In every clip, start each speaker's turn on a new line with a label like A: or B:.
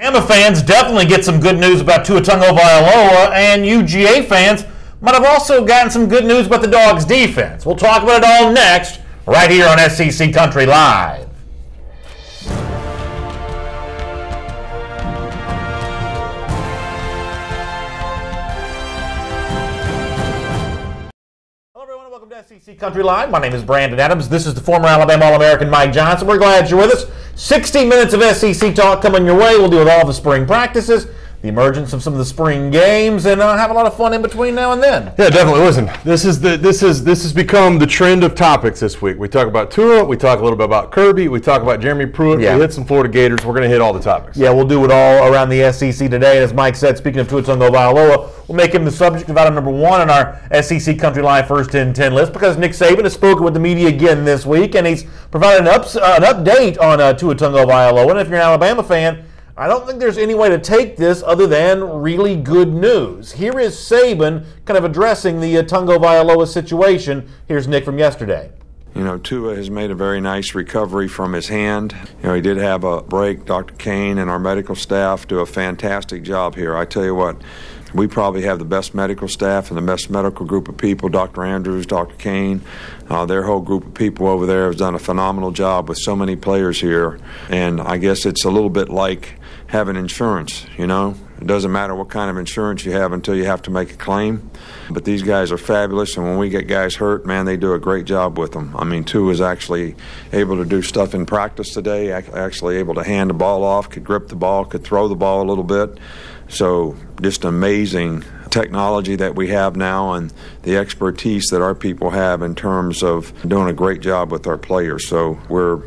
A: Alabama fans definitely get some good news about Tua Tagovailoa, and UGA fans might have also gotten some good news about the Dogs' defense. We'll talk about it all next, right here on SEC Country Live. Hello everyone, welcome to SEC Country Live. My name is Brandon Adams. This is the former Alabama All-American Mike Johnson. We're glad you're with us. 60 minutes of SEC talk coming your way. We'll deal with all the spring practices, the emergence of some of the spring games, and have a lot of fun in between now and then.
B: Yeah, definitely. Listen, this has become the trend of topics this week. We talk about Tua, we talk a little bit about Kirby, we talk about Jeremy Pruitt, we hit some Florida Gators. We're going to hit all the topics.
A: Yeah, we'll do it all around the SEC today. And as Mike said, speaking of Tua Tagovailoa, we'll make him the subject of item number one on our SEC Country Live First in 10 list, because Nick Saban has spoken with the media again this week, and he's provided an update on Tua Tagovailoa. And if you're an Alabama fan, I don't think there's any way to take this other than really good news. Here is Saban kind of addressing the Tagovailoa situation. Here's Nick from yesterday.
C: You know, Tua has made a very nice recovery from his hand. You know, he did have a break. Dr. Kane and our medical staff do a fantastic job here. I tell you what, we probably have the best medical staff and the best medical group of people. Dr. Andrews, Dr. Kane, their whole group of people over there has done a phenomenal job with so many players here. And I guess it's a little bit like having insurance, you know. It doesn't matter what kind of insurance you have until you have to make a claim. But these guys are fabulous, and when we get guys hurt, man, they do a great job with them. I mean, Tua is actually able to do stuff in practice today, actually able to hand the ball off, could grip the ball, could throw the ball a little bit. So just amazing technology that we have now and the expertise that our people have in terms of doing a great job with our players. So we're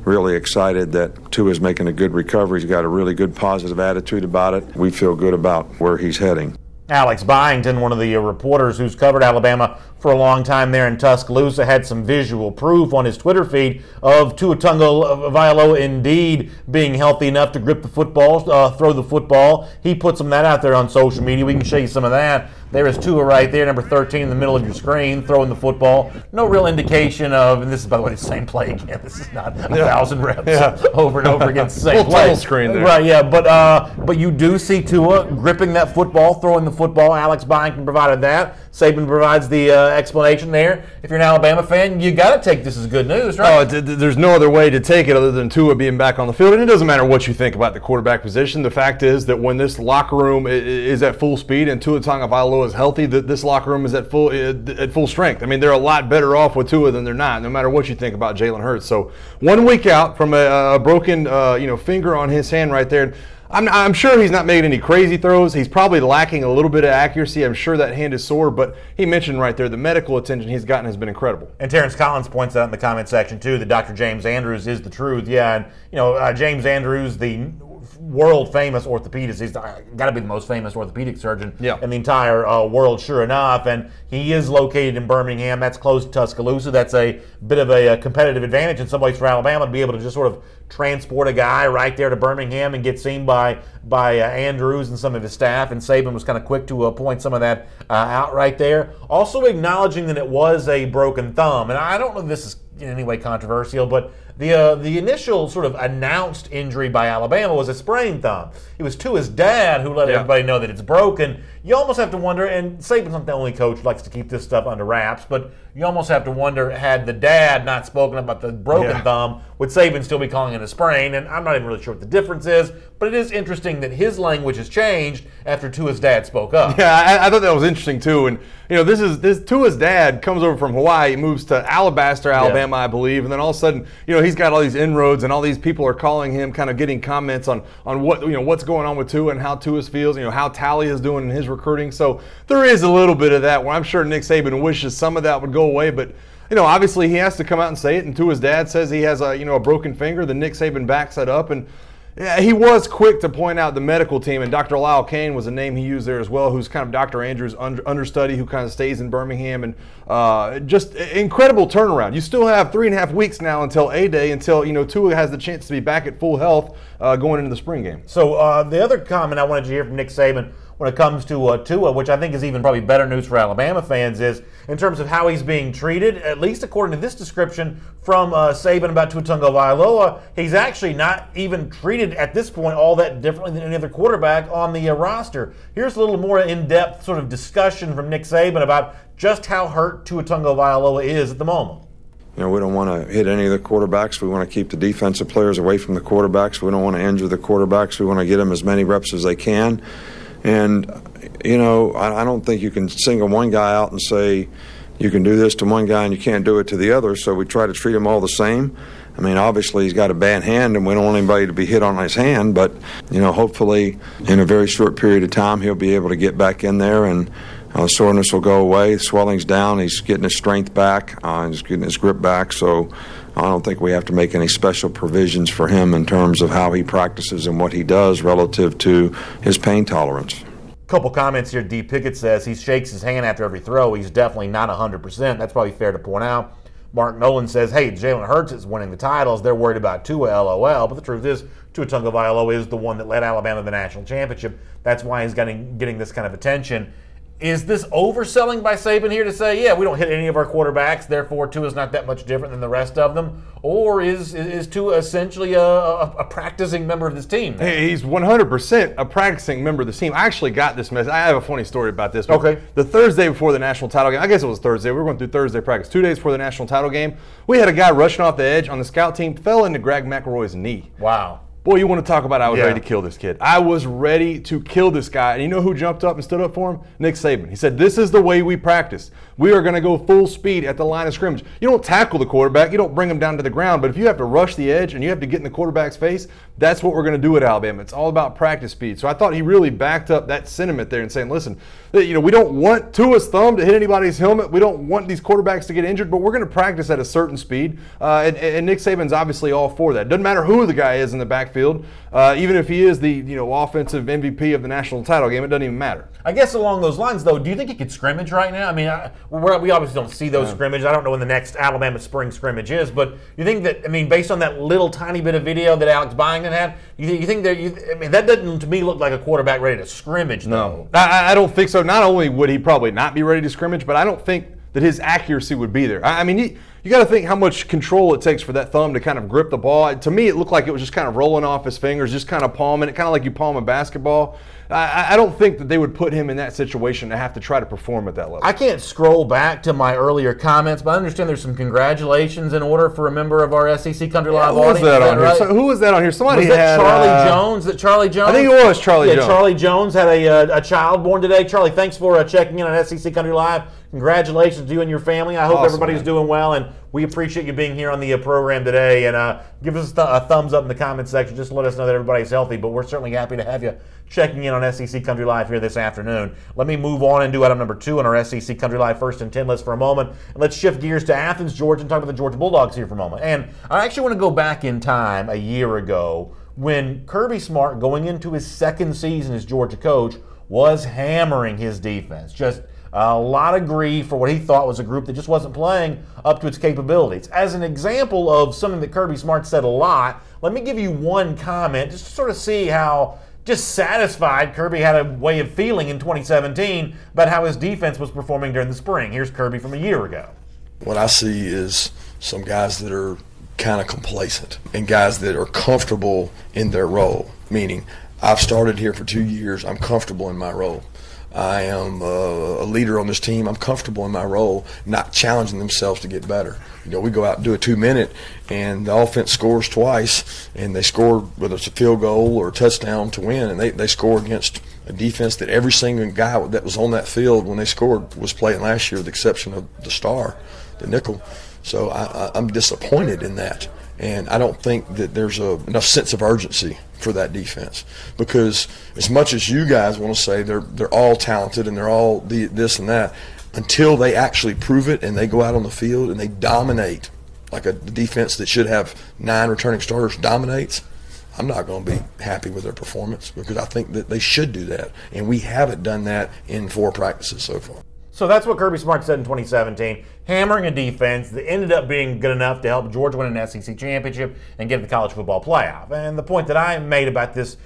C: really excited that Tua is making a good recovery. He's got a really good positive attitude about it. We feel good about where he's heading.
A: Alex Byington, one of the reporters who's covered Alabama for a long time there in Tuscaloosa, had some visual proof on his Twitter feed of Tua Tagovailoa indeed being healthy enough to grip the football, throw the football. He put some of that out there on social media. We can show you some of that. There is Tua right there, number 13 in the middle of your screen, throwing the football. No real indication of, and this is, by the way, the same play again. This is not 1,000 reps over and over against the same play.
B: Full screen there.
A: Right, yeah, but you do see Tua gripping that football, throwing the football. Alex Byington provided that. Saban provides the explanation there. If you're an Alabama fan, you got to take this as good news, right?
B: There's no other way to take it other than Tua being back on the field. And it doesn't matter what you think about the quarterback position. The fact is that when this locker room is at full speed and Tua Tagovailoa is healthy, this locker room is at full strength. I mean, they're a lot better off with Tua than they're not, no matter what you think about Jalen Hurts. So 1 week out from a broken finger on his hand right there. I'm sure he's not making any crazy throws. He's probably lacking a little bit of accuracy. I'm sure that hand is sore, but he mentioned right there the medical attention he's gotten has been incredible.
A: And Terrence Collins points out in the comment section, too, that Dr. James Andrews is the truth. Yeah, and, James Andrews, the world-famous orthopedist. He's got to be the most famous orthopedic surgeon in the entire world, sure enough. And he is located in Birmingham. That's close to Tuscaloosa. That's a bit of a competitive advantage in some ways for Alabama to be able to just sort of transport a guy right there to Birmingham and get seen by Andrews and some of his staff. And Saban was kind of quick to point some of that out right there. Also acknowledging that it was a broken thumb. And I don't know if this is in any way controversial, but the initial sort of announced injury by Alabama was a sprained thumb. It was Tua's dad who let everybody know that it's broken. You almost have to wonder, and Saban's not the only coach who likes to keep this stuff under wraps, but you almost have to wonder, had the dad not spoken about the broken thumb, would Saban still be calling it a sprain? And I'm not even really sure what the difference is, but it is interesting that his language has changed after Tua's dad spoke up.
B: Yeah, I thought that was interesting too. And this Tua's dad comes over from Hawaii, moves to Alabaster, Alabama, I believe, and then all of a sudden, he's got all these inroads, and all these people are calling him, kind of getting comments on what what's going on with Tua and how Tua feels, how Tally is doing in his recruiting. So there is a little bit of that where I'm sure Nick Saban wishes some of that would go away, but obviously he has to come out and say it. And Tua's dad says he has a broken finger. Then Nick Saban backs that up, and he was quick to point out the medical team, and Dr. Lyle Kane was a name he used there as well, who's kind of Dr. Andrews' understudy, who kind of stays in Birmingham, and just incredible turnaround. You still have 3.5 weeks now until A-Day, until Tua has the chance to be back at full health going into the spring game.
A: So the other comment I wanted to hear from Nick Saban when it comes to Tua, which I think is even probably better news for Alabama fans, is in terms of how he's being treated, at least according to this description from Saban about Tua Tagovailoa, he's actually not even treated at this point all that differently than any other quarterback on the roster. Here's a little more in-depth sort of discussion from Nick Saban about just how hurt Tua Tagovailoa is at the moment.
C: You know, we don't want to hit any of the quarterbacks. We want to keep the defensive players away from the quarterbacks. We don't want to injure the quarterbacks. We want to get them as many reps as they can. And, you know, I don't think you can single one guy out and say you can do this to one guy and you can't do it to the other. So we try to treat them all the same. I mean, obviously he's got a bad hand and we don't want anybody to be hit on his hand. But, you know, hopefully in a very short period of time he'll be able to get back in there and soreness will go away. Swelling's down. He's getting his strength back. He's getting his grip back. So I don't think we have to make any special provisions for him in terms of how he practices and what he does relative to his pain tolerance.
A: Couple comments here. D. Pickett says he shakes his hand after every throw. He's definitely not 100%. That's probably fair to point out. Mark Nolan says, hey, Jalen Hurts is winning the titles. They're worried about Tua, LOL. But the truth is, Tua Tagovailoa is the one that led Alabama to the national championship. That's why he's getting this kind of attention. Is this overselling by Saban here to say, yeah, we don't hit any of our quarterbacks, therefore Tua's not that much different than the rest of them? Or is Tua essentially a practicing member of this team?
B: Hey, he's 100% a practicing member of the team. I actually got this message. I have a funny story about this.
A: Okay.
B: The Thursday before the national title game, I guess it was Thursday. We were going through Thursday practice. 2 days before the national title game, we had a guy rushing off the edge on the scout team, fell into Greg McElroy's knee.
A: Wow.
B: Boy, you want to talk about I was ready to kill this kid. I was ready to kill this guy. And you know who jumped up and stood up for him? Nick Saban. He said, this is the way we practice. We are going to go full speed at the line of scrimmage. You don't tackle the quarterback. You don't bring him down to the ground. But if you have to rush the edge and you have to get in the quarterback's face, that's what we're going to do at Alabama. It's all about practice speed. So I thought he really backed up that sentiment there and saying, listen, you know, we don't want Tua's thumb to hit anybody's helmet. We don't want these quarterbacks to get injured, but we're going to practice at a certain speed. And Nick Saban's obviously all for that. Doesn't matter who the guy is in the backfield. Even if he is the offensive MVP of the national title game, it doesn't even matter.
A: I guess along those lines, though, do you think he could scrimmage right now? I mean, we obviously don't see those scrimmages. I don't know when the next Alabama spring scrimmage is, but you think that, I mean, based on that little tiny bit of video that Alex Byington had, you think that, I mean, that doesn't to me look like a quarterback ready to scrimmage, though.
B: No, I don't think so. Not only would he probably not be ready to scrimmage, but I don't think that his accuracy would be there. I mean, you got to think how much control it takes for that thumb to kind of grip the ball. To me, it looked like it was just kind of rolling off his fingers, just kind of palming it, kind of like you palm a basketball. I don't think that they would put him in that situation to have to try to perform at that level.
A: I can't scroll back to my earlier comments, but I understand there's some congratulations in order for a member of our SEC Country Live audience.
B: Who was that on here? So, who was that on here? Somebody
A: was that Charlie Jones? That Charlie Jones?
B: I think it was Charlie Jones.
A: Yeah, Charlie Jones had a child born today. Charlie, thanks for checking in on SEC Country Live. Congratulations to you and your family. I hope everybody's doing well, and we appreciate you being here on the program today. And give us a thumbs up in the comment section. Just let us know that everybody's healthy, but we're certainly happy to have you checking in on SEC Country Live here this afternoon. Let me move on and do item number 2 on our SEC Country Live First and 10 list for a moment. And let's shift gears to Athens, Georgia, and talk about the Georgia Bulldogs here for a moment. And I actually want to go back in time a year ago when Kirby Smart, going into his second season as Georgia coach, was hammering his defense. Just a lot of grief for what he thought was a group that just wasn't playing up to its capabilities. As an example of something that Kirby Smart said a lot, let me give you one comment just to sort of see how just satisfied Kirby had a way of feeling in 2017 about how his defense was performing during the spring. Here's Kirby from a year ago.
D: What I see is some guys that are kind of complacent and guys that are comfortable in their role, meaning I've started here for 2 years, I'm comfortable in my role. I am a leader on this team. I'm comfortable in my role, not challenging themselves to get better. You know, we go out and do a 2-minute, and the offense scores twice, and they score whether it's a field goal or a touchdown to win, and they score against a defense that every single guy that was on that field when they scored was playing last year, with the exception of the star, the nickel. So I'm disappointed in that. And I don't think that there's enough sense of urgency for that defense, because as much as you guys want to say they're all talented and they're all this and that, until they actually prove it and they go out on the field and they dominate like a defense that should have 9 returning starters dominates, I'm not going to be happy with their performance, because I think that they should do that, and we haven't done that in 4 practices so far.
A: So that's what Kirby Smart said in 2017, hammering a defense that ended up being good enough to help Georgia win an SEC championship and get to the college football playoff. And the point that I made about this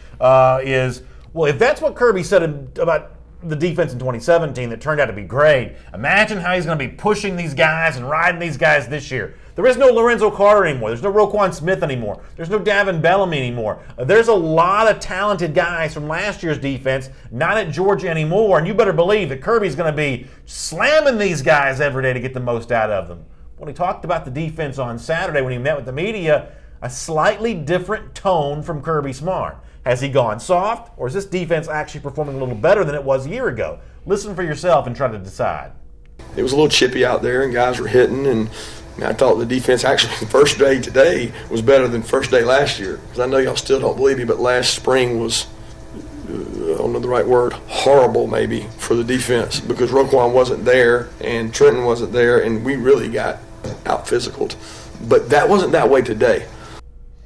A: is Well, if that's what Kirby said about the defense in 2017 that turned out to be great, imagine how he's going to be pushing these guys and riding these guys this year. There is no Lorenzo Carter anymore. There's no Roquan Smith anymore. There's no Davin Bellamy anymore. There's a lot of talented guys from last year's defense not at Georgia anymore, and you better believe that Kirby's going to be slamming these guys every day to get the most out of them. When he talked about the defense on Saturday when he met with the media, a slightly different tone from Kirby Smart. Has he gone soft, or is this defense actually performing a little better than it was a year ago? Listen for yourself and try to decide.
D: It was a little chippy out there, and guys were hitting, and I thought the defense actually first day today was better than first day last year. Because I know y'all still don't believe me, but last spring was, I don't know the right word, horrible maybe for the defense because Roquan wasn't there and Trenton wasn't there, and we really got out-physicaled. But that wasn't that way today.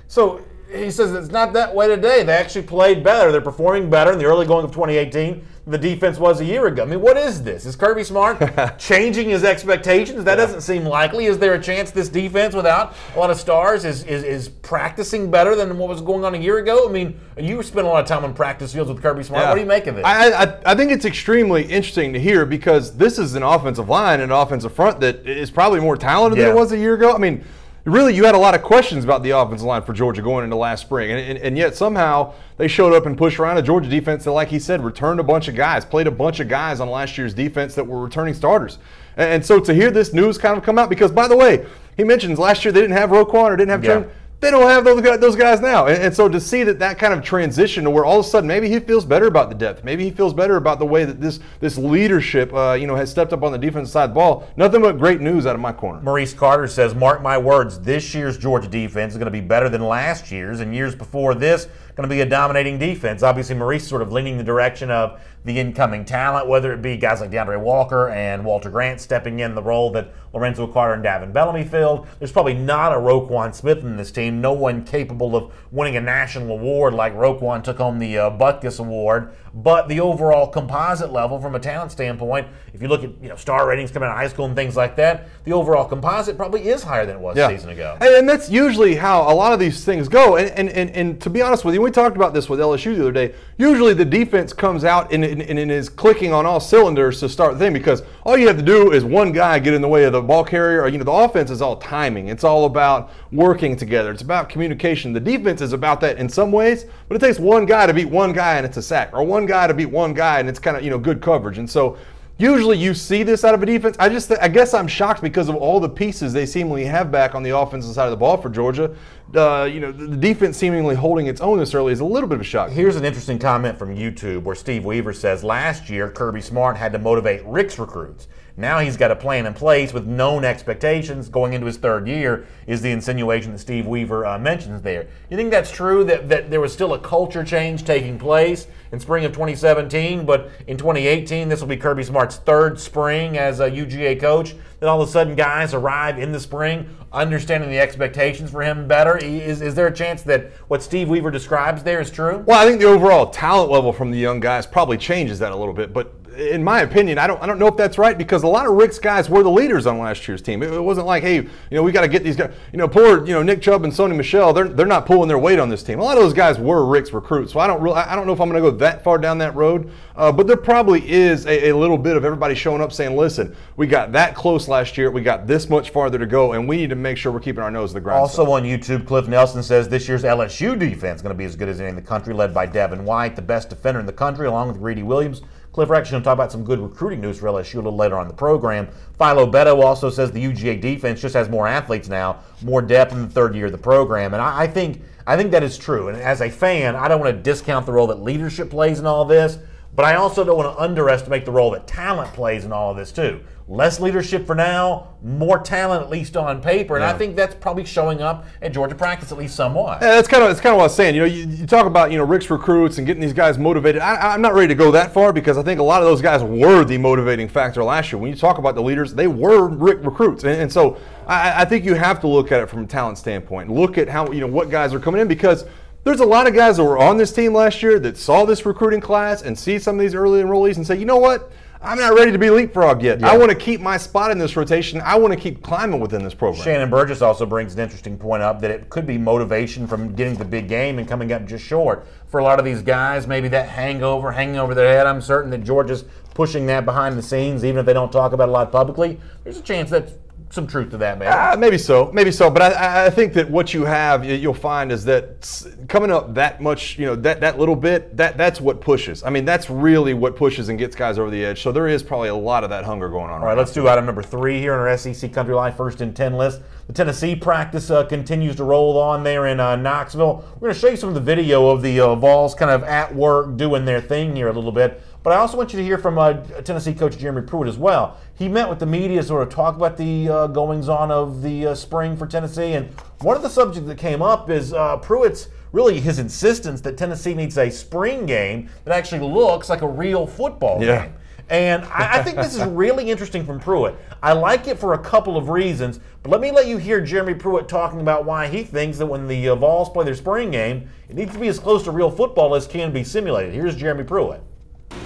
A: So he says it's not that way today. They actually played better. They're performing better in the early going of 2018 than the defense was a year ago. I mean, what is this? Is Kirby Smart changing his expectations? That doesn't seem likely. Is there a chance this defense without a lot of stars is practicing better than what was going on a year ago? I mean, you spent a lot of time on practice fields with Kirby Smart. What do you make of it?
B: I think it's extremely interesting to hear because this is an offensive line and an offensive front that is probably more talented than it was a year ago. I mean, really, you had a lot of questions about the offensive line for Georgia going into last spring, and yet somehow they showed up and pushed around a Georgia defense that, like he said, returned a bunch of guys, played a bunch of guys on last year's defense that were returning starters. And so to hear this news kind of come out, because, by the way, he mentions last year they didn't have Roquan or didn't have Trent. They don't have those guys now. And so to see that kind of transition to where all of a sudden maybe he feels better about the depth. Maybe he feels better about the way that this leadership has stepped up on the defensive side of the ball. Nothing but great news out of my corner.
A: Maurice Carter says, mark my words, this year's Georgia defense is going to be better than last year's, and years before this, going to be a dominating defense. Obviously, Maurice sort of leaning the direction of the incoming talent, whether it be guys like DeAndre Walker and Walter Grant stepping in the role that Lorenzo Carter and Davin Bellamy filled. There's probably not a Roquan Smith in this team. No one capable of winning a national award like Roquan took home the Butkus Award. But the overall composite level from a talent standpoint, if you look at star ratings coming out of high school and things like that, the overall composite probably is higher than it was a season ago.
B: And that's usually how a lot of these things go. And to be honest with you, we talked about this with LSU the other day. Usually the defense comes out and is clicking on all cylinders to start the thing because all you have to do is one guy get in the way of the ball carrier. Or, the offense is all timing. It's all about working together. It's about communication. The defense is about that in some ways, but it takes one guy to beat one guy and it's a sack, or one guy to beat one guy and it's kind of good coverage. And so usually you see this out of a defense. I guess I'm shocked because of all the pieces they seemingly have back on the offensive side of the ball for Georgia. The defense seemingly holding its own this early is a little bit of a shock.
A: Here's an interesting comment from YouTube where Steve Weaver says, last year Kirby Smart had to motivate Rick's recruits. Now he's got a plan in place with known expectations going into his third year, is the insinuation that Steve Weaver mentions there. You think that's true, that there was still a culture change taking place in spring of 2017, but in 2018 this will be Kirby Smart's third spring as a UGA coach, then all of a sudden guys arrive in the spring understanding the expectations for him better? Is there a chance that what Steve Weaver describes there is true?
B: Well, I think the overall talent level from the young guys probably changes that a little bit, but in my opinion, I don't know if that's right because a lot of Rick's guys were the leaders on last year's team. It wasn't like, hey, we got to get these guys. Poor Nick Chubb and Sony Michel, they're not pulling their weight on this team. A lot of those guys were Rick's recruits, so I don't know if I'm going to go that far down that road. But there probably is a little bit of everybody showing up saying, listen, we got that close last year, we got this much farther to go, and we need to make sure we're keeping our nose to the ground.
A: Also on YouTube, Cliff Nelson says this year's LSU defense is going to be as good as any in the country, led by Devin White, the best defender in the country, along with Greedy Williams. Cliff, we're actually going to talk about some good recruiting news for LSU a little later on in the program. Philo Beto also says the UGA defense just has more athletes now, more depth in the third year of the program. And I think that is true. And as a fan, I don't want to discount the role that leadership plays in all this, but I also don't want to underestimate the role that talent plays in all of this too. Less leadership for now, more talent at least on paper, and I think that's probably showing up at Georgia practice at least somewhat.
B: Yeah, that's kind of what I was saying. You talk about Rick's recruits and getting these guys motivated. I'm not ready to go that far because I think a lot of those guys were the motivating factor last year. When you talk about the leaders, they were Rick recruits, and so I think you have to look at it from a talent standpoint. Look at how what guys are coming in because there's a lot of guys that were on this team last year that saw this recruiting class and see some of these early enrollees and say, you know what? I'm not ready to be leapfrogged yet. I want to keep my spot in this rotation. I want to keep climbing within this program.
A: Shannon Burgess also brings an interesting point up that it could be motivation from getting to the big game and coming up just short. For a lot of these guys, maybe that hangover hanging over their head. I'm certain that Georgia's pushing that behind the scenes, even if they don't talk about it a lot publicly. There's a chance that's some truth to that, man.
B: Maybe so. But I think that what you'll find is that coming up that much, that little bit, that's what pushes. I mean, that's really what pushes and gets guys over the edge. So there is probably a lot of that hunger going on.
A: All right, let's do item number 3 here on our SEC Country Life First and 10 list. The Tennessee practice continues to roll on there in Knoxville. We're going to show you some of the video of the Vols kind of at work doing their thing here a little bit. But I also want you to hear from Tennessee coach Jeremy Pruitt as well. He met with the media, sort of talk about the goings-on of the spring for Tennessee. And one of the subjects that came up is Pruitt's really his insistence that Tennessee needs a spring game that actually looks like a real football game. And I think this is really interesting from Pruitt. I like it for a couple of reasons, but let you hear Jeremy Pruitt talking about why he thinks that when the Vols play their spring game, it needs to be as close to real football as can be simulated. Here's Jeremy Pruitt.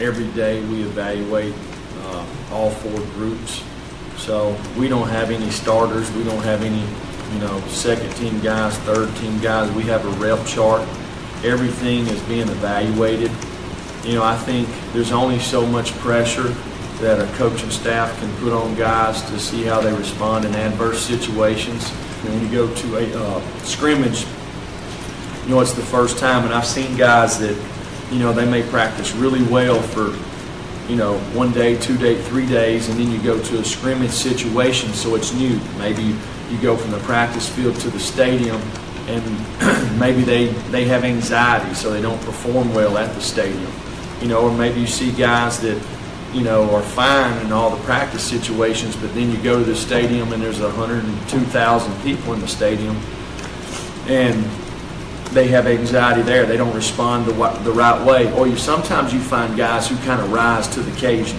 E: Every day we evaluate all 4 groups. So we don't have any starters. We don't have any, second-team guys, third-team guys. We have a rep chart. Everything is being evaluated. I think there's only so much pressure that a coaching staff can put on guys to see how they respond in adverse situations. When you go to a scrimmage, it's the first time, and I've seen guys that, they may practice really well for, 1 day, 2 days, 3 days, and then you go to a scrimmage situation, so it's new. Maybe you go from the practice field to the stadium, and maybe they have anxiety, so they don't perform well at the stadium. Or maybe you see guys that, are fine in all the practice situations, but then you go to the stadium and there's 102,000 people in the stadium, and they have anxiety there. They don't respond the right way. Or sometimes you find guys who kind of rise to the occasion.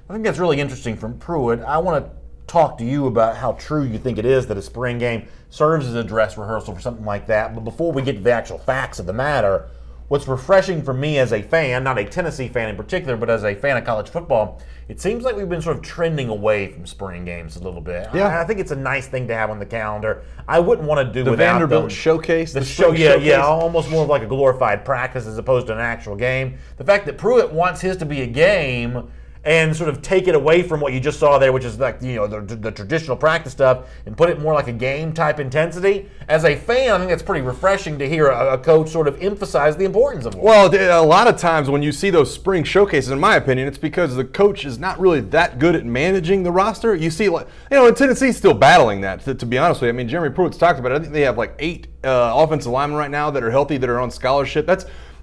A: I think that's really interesting from Pruitt. I want to talk to you about how true you think it is that a spring game serves as a dress rehearsal for something like that. But before we get to the actual facts of the matter, what's refreshing for me as a fan, not a Tennessee fan in particular, but as a fan of college football, it seems like we've been sort of trending away from spring games a little bit.
B: Yeah.
A: I think it's a nice thing to have on the calendar. I wouldn't want to do
B: the
A: without
B: Vanderbilt showcase.
A: The show, yeah, almost more of like a glorified practice as opposed to an actual game. The fact that Pruitt wants his to be a game and sort of take it away from what you just saw there, which is like the traditional practice stuff, and put it more like a game type intensity. As a fan, I think that's pretty refreshing to hear a coach sort of emphasize the importance of it.
B: Well, a lot of times when you see those spring showcases, in my opinion, it's because the coach is not really that good at managing the roster. You see, and Tennessee's still battling that. To be honest with you, I mean, Jeremy Pruitt's talked about it. I think they have like 8 offensive linemen right now that are healthy, that are on scholarship.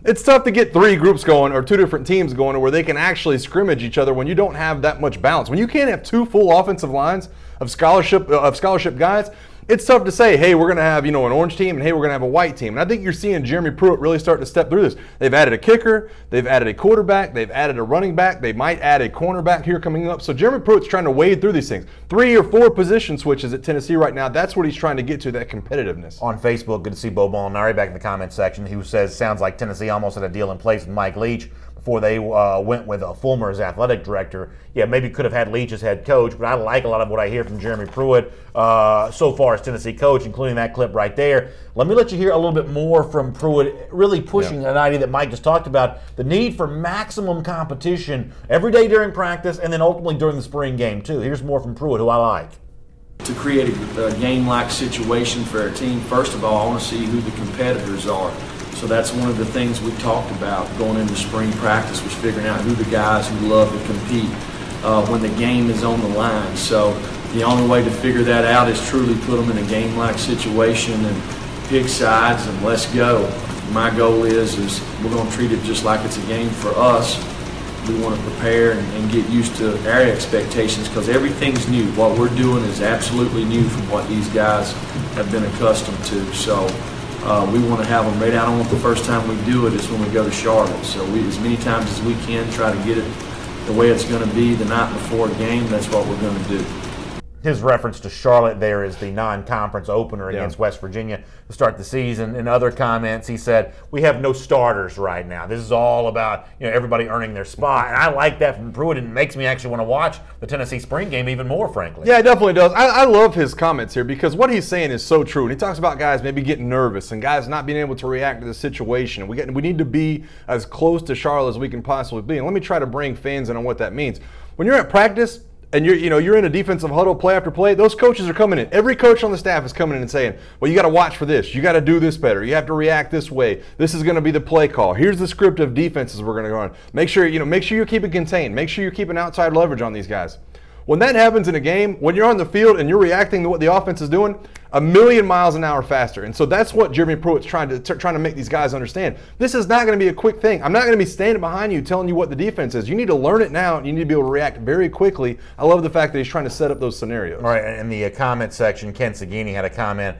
B: It's tough to get 3 groups going or 2 different teams going to where they can actually scrimmage each other when you don't have that much balance. When you can't have 2 full offensive lines of scholarship guys, it's tough to say, hey, we're going to have an orange team and hey, we're going to have a white team. And I think you're seeing Jeremy Pruitt really start to step through this. They've added a kicker, they've added a quarterback, they've added a running back, they might add a cornerback here coming up. So Jeremy Pruitt's trying to wade through these things. 3 or 4 position switches at Tennessee right now. That's what he's trying to get to, that competitiveness.
A: On Facebook, good to see Bo Molinari back in the comments section, who says, sounds like Tennessee almost had a deal in place with Mike Leach before they went with Fulmer as athletic director. Yeah, maybe could have had Leach as head coach, but I like a lot of what I hear from Jeremy Pruitt so far as Tennessee coach, including that clip right there. Let me let you hear a little bit more from Pruitt, really pushing an idea that Mike just talked about, the need for maximum competition every day during practice and then ultimately during the spring game too. Here's more from Pruitt, who I like.
E: To create a game-like situation for our team, first of all, I want to see who the competitors are. So that's one of the things we talked about going into spring practice, was figuring out who the guys who love to compete when the game is on the line. So the only way to figure that out is truly put them in a game-like situation and pick sides and let's go. My goal is we're going to treat it just like it's a game for us. We want to prepare and get used to our expectations because everything's new. What we're doing is absolutely new from what these guys have been accustomed to. So we want to have them ready. I don't want the first time we do it is when we go to Charlotte. So we, as many times as we can, try to get it the way it's going to be the night before a game. That's what we're going to do.
A: His reference to Charlotte there is the non-conference opener against West Virginia to start the season. In other comments, he said, "We have no starters right now. This is all about everybody earning their spot." And I like that from Pruitt. It makes me actually want to watch the Tennessee spring game even more, frankly.
B: Yeah, it definitely does. I love his comments here because what he's saying is so true. And he talks about guys maybe getting nervous and guys not being able to react to the situation. We need to be as close to Charlotte as we can possibly be. And let me try to bring fans in on what that means. When you're at practice, and you're in a defensive huddle play after play, those coaches are coming in. Every coach on the staff is coming in and saying, well, you got to watch for this. You got to do this better. You have to react this way. This is going to be the play call. Here's the script of defenses we're going to go on. Make sure you keep it contained. Make sure you're keeping outside leverage on these guys. When that happens in a game, when you're on the field and you're reacting to what the offense is doing, 1,000,000 miles an hour faster. And so that's what Jeremy Pruitt's trying to make these guys understand. This is not going to be a quick thing. I'm not going to be standing behind you telling you what the defense is. You need to learn it now, and you need to be able to react very quickly. I love the fact that he's trying to set up those scenarios.
A: All right, in the comment section, Ken Sagini had a comment.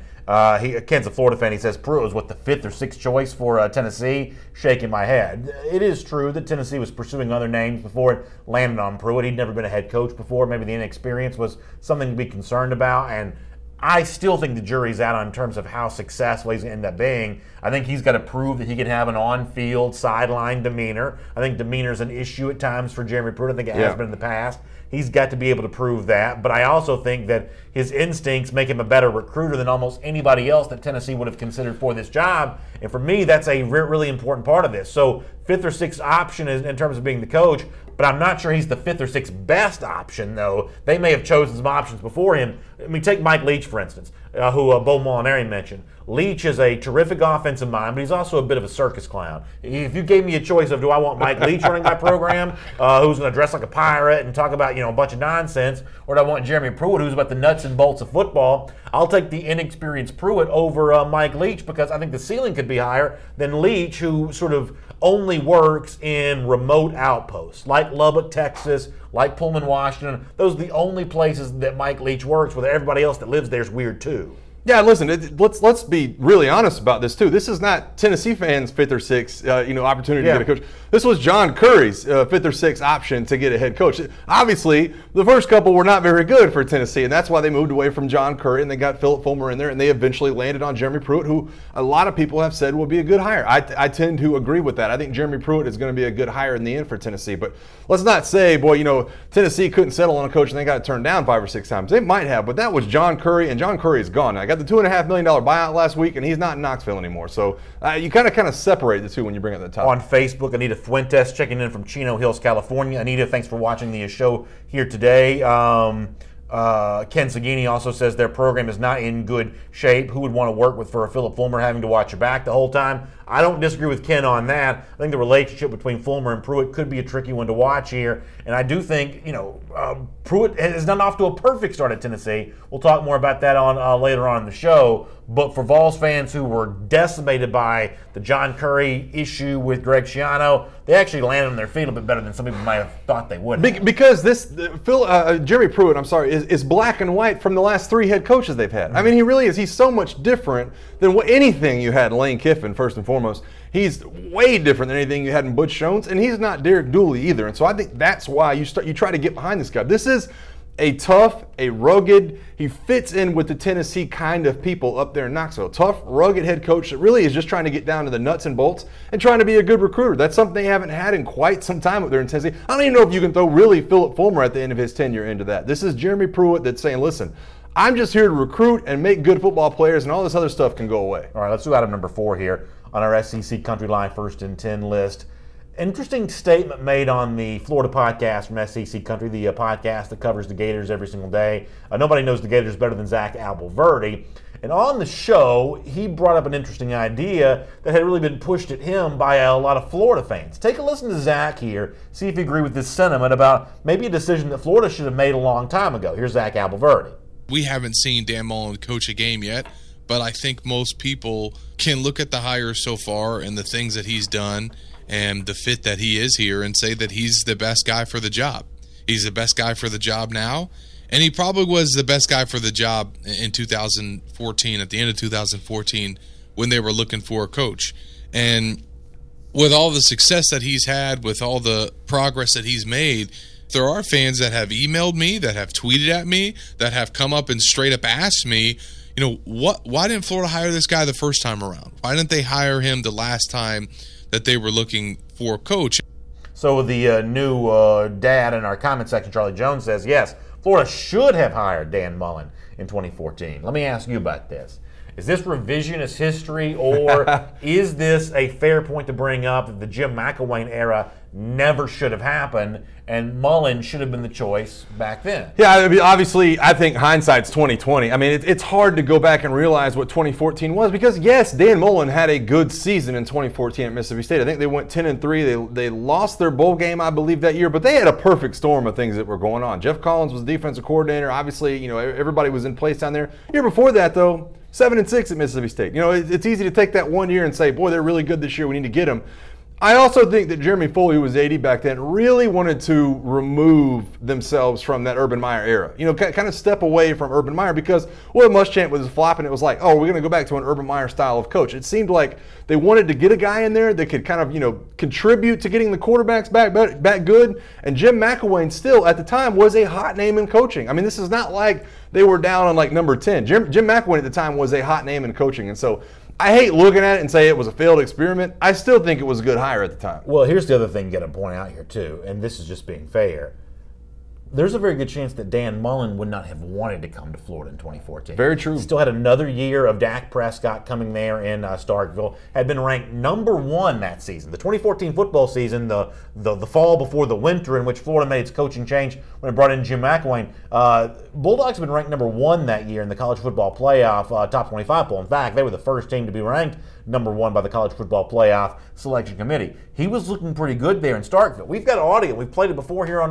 A: Ken's a Florida fan. He says Pruitt was the 5th or 6th choice for Tennessee. Shaking my head. It is true that Tennessee was pursuing other names before it landed on Pruitt. He'd never been a head coach before. Maybe the inexperience was something to be concerned about. And I still think the jury's out on terms of how successful he's going to end up being. I think he's got to prove that he can have an on-field, sideline demeanor. I think demeanor's an issue at times for Jeremy Pruitt. I think it has been in the past. He's got to be able to prove that. But I also think that his instincts make him a better recruiter than almost anybody else that Tennessee would have considered for this job. And for me, that's a really important part of this. So 5th or 6th option is in terms of being the coach, but I'm not sure he's the 5th or 6th best option, though. They may have chosen some options before him. I mean, take Mike Leach, for instance, who Bo Molinari mentioned. Leach is a terrific offensive mind, but he's also a bit of a circus clown. If you gave me a choice of do I want Mike Leach running my program, who's going to dress like a pirate and talk about a bunch of nonsense, or do I want Jeremy Pruitt, who's about the nuts and bolts of football, I'll take the inexperienced Pruitt over Mike Leach because I think the ceiling could be higher than Leach, who sort of only works in remote outposts like Lubbock, Texas, like Pullman, Washington. Those are the only places that Mike Leach works, where everybody else that lives there is weird too.
B: Yeah, listen, let's be really honest about this too. This is not Tennessee fans' 5th or 6th opportunity to get a coach. This was John Curry's 5th or 6th option to get a head coach. Obviously, the first couple were not very good for Tennessee, and that's why they moved away from John Curry and they got Philip Fulmer in there, and they eventually landed on Jeremy Pruitt, who a lot of people have said will be a good hire. I tend to agree with that. I think Jeremy Pruitt is going to be a good hire in the end for Tennessee. But let's not say, Tennessee couldn't settle on a coach and they got it turned down 5 or 6 times. They might have, but that was John Curry, and John Curry is gone. I got the $2.5 million buyout last week, and he's not in Knoxville anymore. So you kind of separate the two when you bring up the top.
A: On Facebook, Anita Fuentes checking in from Chino Hills, California. Anita, thanks for watching the show here today. Ken Sagini also says their program is not in good shape. Who would want to work with for a Philip Fulmer having to watch your back the whole time? I don't disagree with Ken on that. I think the relationship between Fulmer and Pruitt could be a tricky one to watch here. And I do think, Pruitt has done off to a perfect start at Tennessee. We'll talk more about that on later on in the show. But for Vols fans who were decimated by the John Curry issue with Greg Schiano, they actually landed on their feet a little bit better than some people might have thought they would.
B: Because Jeremy Pruitt, is black and white from the last 3 head coaches they've had. I mean, he really is. He's so much different than anything you had in Lane Kiffin, first and foremost. He's way different than anything you had in Butch Jones, and he's not Derek Dooley either. And so I think that's why you try to get behind this guy. This is a tough, a rugged, he fits in with the Tennessee kind of people up there in Knoxville. Tough, rugged head coach that really is just trying to get down to the nuts and bolts and trying to be a good recruiter. That's something they haven't had in quite some time up there in Tennessee. I don't even know if you can throw really Philip Fulmer at the end of his tenure into that. This is Jeremy Pruitt that's saying, listen, I'm just here to recruit and make good football players, and all this other stuff can go away.
A: All right, let's do item number 4 here on our SEC Country Line First and 10 list. Interesting statement made on the Florida podcast from SEC Country, the podcast that covers the Gators every single day. Nobody knows the Gators better than Zach Albalverdi. And on the show, he brought up an interesting idea that had really been pushed at him by a lot of Florida fans. Take a listen to Zach here, see if you agree with this sentiment about maybe a decision that Florida should have made a long time ago. Here's Zach Albalverdi.
F: We haven't seen Dan Mullen coach a game yet, but I think most people can look at the hires so far and the things that he's done and the fit that he is here and say that he's the best guy for the job. He's the best guy for the job now, and he probably was the best guy for the job in 2014, at the end of 2014, when they were looking for a coach. And with all the success that he's had, with all the progress that he's made, there are fans that have emailed me, that have tweeted at me, that have come up and straight up asked me, why didn't Florida hire this guy the first time around? Why didn't they hire him the last time that they were looking for a coach?
A: So the new dad in our comment section, Charlie Jones, says, yes, Florida should have hired Dan Mullen in 2014. Let me ask you about this. Is this revisionist history, or is this a fair point to bring up that the Jim McElwain era never should have happened and Mullen should have been the choice back then?
B: Yeah, I mean, obviously, I think hindsight's 2020. I mean, it's hard to go back and realize what 2014 was because, yes, Dan Mullen had a good season in 2014 at Mississippi State. I think they went 10-3. They lost their bowl game, I believe, that year, but they had a perfect storm of things that were going on. Jeff Collins was defensive coordinator. Obviously, everybody was in place down there. Year before that, though, 7-6 at Mississippi State. It's easy to take that one year and say, boy, they're really good this year. We need to get them. I also think that Jeremy Foley, who was AD back then, really wanted to remove themselves from that Urban Meyer era. Kind of step away from Urban Meyer because Muschamp was flopping. It was like, oh, we're going to go back to an Urban Meyer style of coach. It seemed like they wanted to get a guy in there that could kind of, contribute to getting the quarterbacks back good. And Jim McElwain still, at the time, was a hot name in coaching. I mean, this is not like they were down on like number 10. Jim McElwain at the time was a hot name in coaching. And so I hate looking at it and say it was a failed experiment. I still think it was a good hire at the time.
A: Well, here's the other thing you got to point out here, too, and this is just being fair. There's a very good chance that Dan Mullen would not have wanted to come to Florida in 2014.
B: Very true.
A: Still had another year of Dak Prescott coming there in Starkville. Had been ranked number 1 that season. The 2014 football season, the fall before the winter in which Florida made its coaching change when it brought in Jim McElwain. Bulldogs have been ranked number 1 that year in the college football playoff top 25 poll. In fact, they were the first team to be ranked number 1 by the college football playoff selection committee. He was looking pretty good there in Starkville. We've got audio. We've played it before here on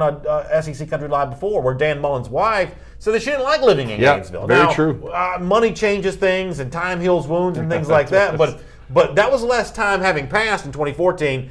A: SEC Country Live before, where Dan Mullen's wife said that she didn't like living in Gainesville.
B: Very true.
A: Money changes things, and time heals wounds, and things like that. But that was less time having passed in 2014.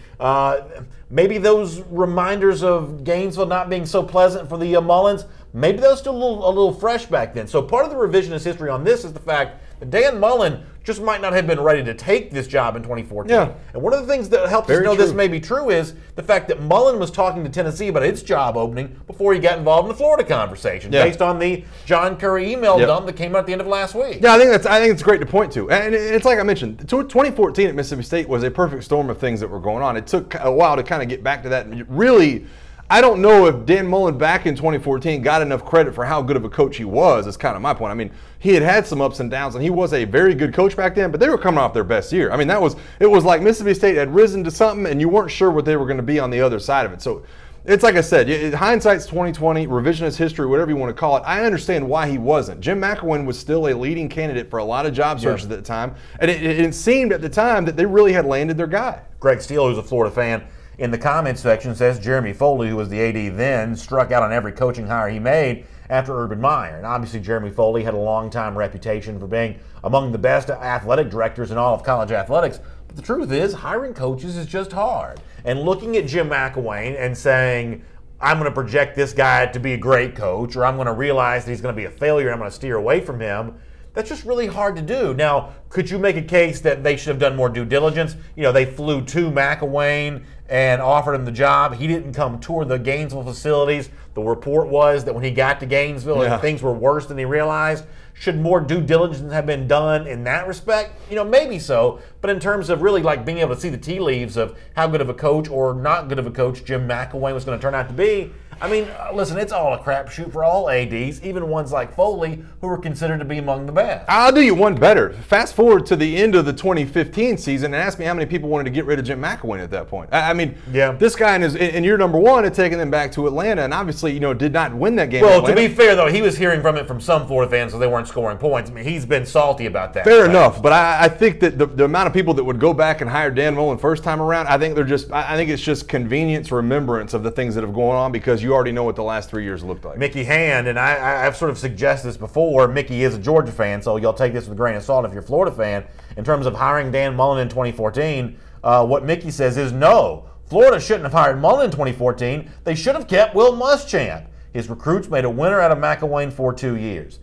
A: Maybe those reminders of Gainesville not being so pleasant for the Mullins, maybe those still a little fresh back then. So part of the revisionist history on this is the fact that Dan Mullen just might not have been ready to take this job in 2014.
B: Yeah.
A: And one of the things that helps us know this may be true is the fact that Mullen was talking to Tennessee about its job opening before he got involved in the Florida conversation, based on the John Curry email dump that came out at the end of last week.
B: Yeah, I think it's great to point to. And it's like I mentioned, 2014 at Mississippi State was a perfect storm of things that were going on. It took a while to kind of get back to that. And really, I don't know if Dan Mullen back in 2014 got enough credit for how good of a coach he was. That's kind of my point. I mean, he had some ups and downs, and he was a very good coach back then, but they were coming off their best year. I mean, it was like Mississippi State had risen to something, and you weren't sure what they were going to be on the other side of it. So it's like I said, hindsight's 2020, revisionist history, whatever you want to call it. I understand why he wasn't. Jim McElwain was still a leading candidate for a lot of job searches at the time, and it seemed at the time that they really had landed their guy.
A: Greg Steele, who's a Florida fan, in the comments section says Jeremy Foley, who was the AD then, struck out on every coaching hire he made after Urban Meyer. And obviously Jeremy Foley had a long-time reputation for being among the best athletic directors in all of college athletics. But the truth is, hiring coaches is just hard. And looking at Jim McElwain and saying, I'm going to project this guy to be a great coach, or I'm going to realize that he's going to be a failure and I'm going to steer away from him, that's just really hard to do. Now, could you make a case that they should have done more due diligence? They flew to McElwain and offered him the job. He didn't come tour the Gainesville facilities. The report was that when he got to Gainesville, things were worse than he realized. Should more due diligence have been done in that respect? Maybe so. But in terms of really like being able to see the tea leaves of how good of a coach or not good of a coach Jim McElwain was going to turn out to be, I mean, listen, it's all a crapshoot for all ADs, even ones like Foley, who are considered to be among the best.
B: I'll do you one better. Fast forward to the end of the 2015 season and ask me how many people wanted to get rid of Jim McElwain at that point. I mean, this guy in year number 1 had taken them back to Atlanta and obviously, did not win that game.
A: Well, to be fair, though, he was hearing from it from some Florida fans, so they weren't scoring points. I mean, he's been salty about that.
B: Fair enough, but I think that the amount of people that would go back and hire Dan Mullen first time around, I think it's just convenience, remembrance of the things that have gone on because you already know what the last 3 years looked like.
A: Mickey Hand, and I've sort of suggested this before, Mickey is a Georgia fan, so y'all take this with a grain of salt if you're a Florida fan. In terms of hiring Dan Mullen in 2014, what Mickey says is no, Florida shouldn't have hired Mullen in 2014. They should have kept Will Muschamp. His recruits made a winner out of McElwain for 2 years.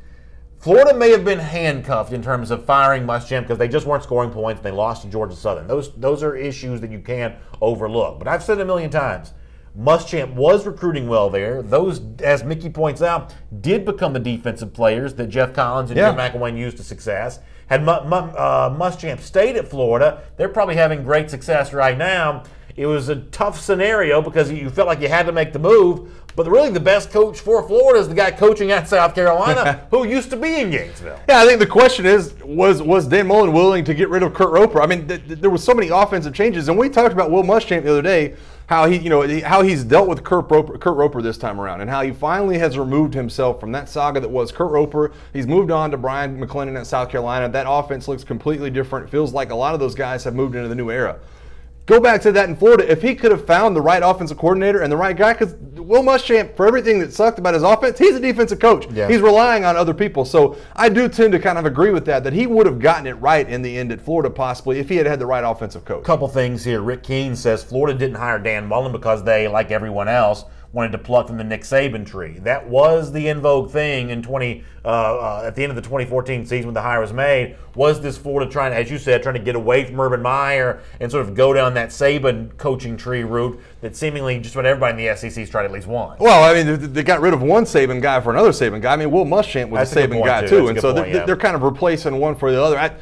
A: Florida may have been handcuffed in terms of firing Muschamp because they just weren't scoring points and they lost to Georgia Southern. Those are issues that you can't overlook. But I've said it a million times. Muschamp was recruiting well there. Those, as Mickey points out, did become the defensive players that Jeff Collins and Jim McElwain used to success. Had Muschamp stayed at Florida, they're probably having great success right now. It was a tough scenario because you felt like you had to make the move, but really the best coach for Florida is the guy coaching at South Carolina who used to be in Gainesville.
B: Yeah, I think the question is, was Dan Mullen willing to get rid of Kurt Roper? I mean, there was so many offensive changes, and we talked about Will Muschamp the other day, how he's dealt with Kurt Roper this time around, and how he finally has removed himself from that saga that was Kurt Roper. He's moved on to Brian McClendon at South Carolina. That offense looks completely different. It feels like a lot of those guys have moved into the new era. Go back to that in Florida. If he could have found the right offensive coordinator and the right guy, because Will Muschamp, for everything that sucked about his offense, he's a defensive coach. Yeah. He's relying on other people. So I do tend to kind of agree with that he would have gotten it right in the end at Florida possibly if he had the right offensive coach.
A: Couple things here. Rick Keene says Florida didn't hire Dan Mullen because they, like everyone else, wanted to pluck from the Nick Saban tree. That was the in vogue thing in at the end of the 2014 season when the hire was made. Was this Florida trying, as you said, trying to get away from Urban Meyer and sort of go down that Saban coaching tree route that seemingly just about everybody in the SEC's tried at least once?
B: Well, I mean, they got rid of one Saban guy for another Saban guy. I mean, Will Muschamp was a Saban guy too, and so they're kind of replacing one for the other.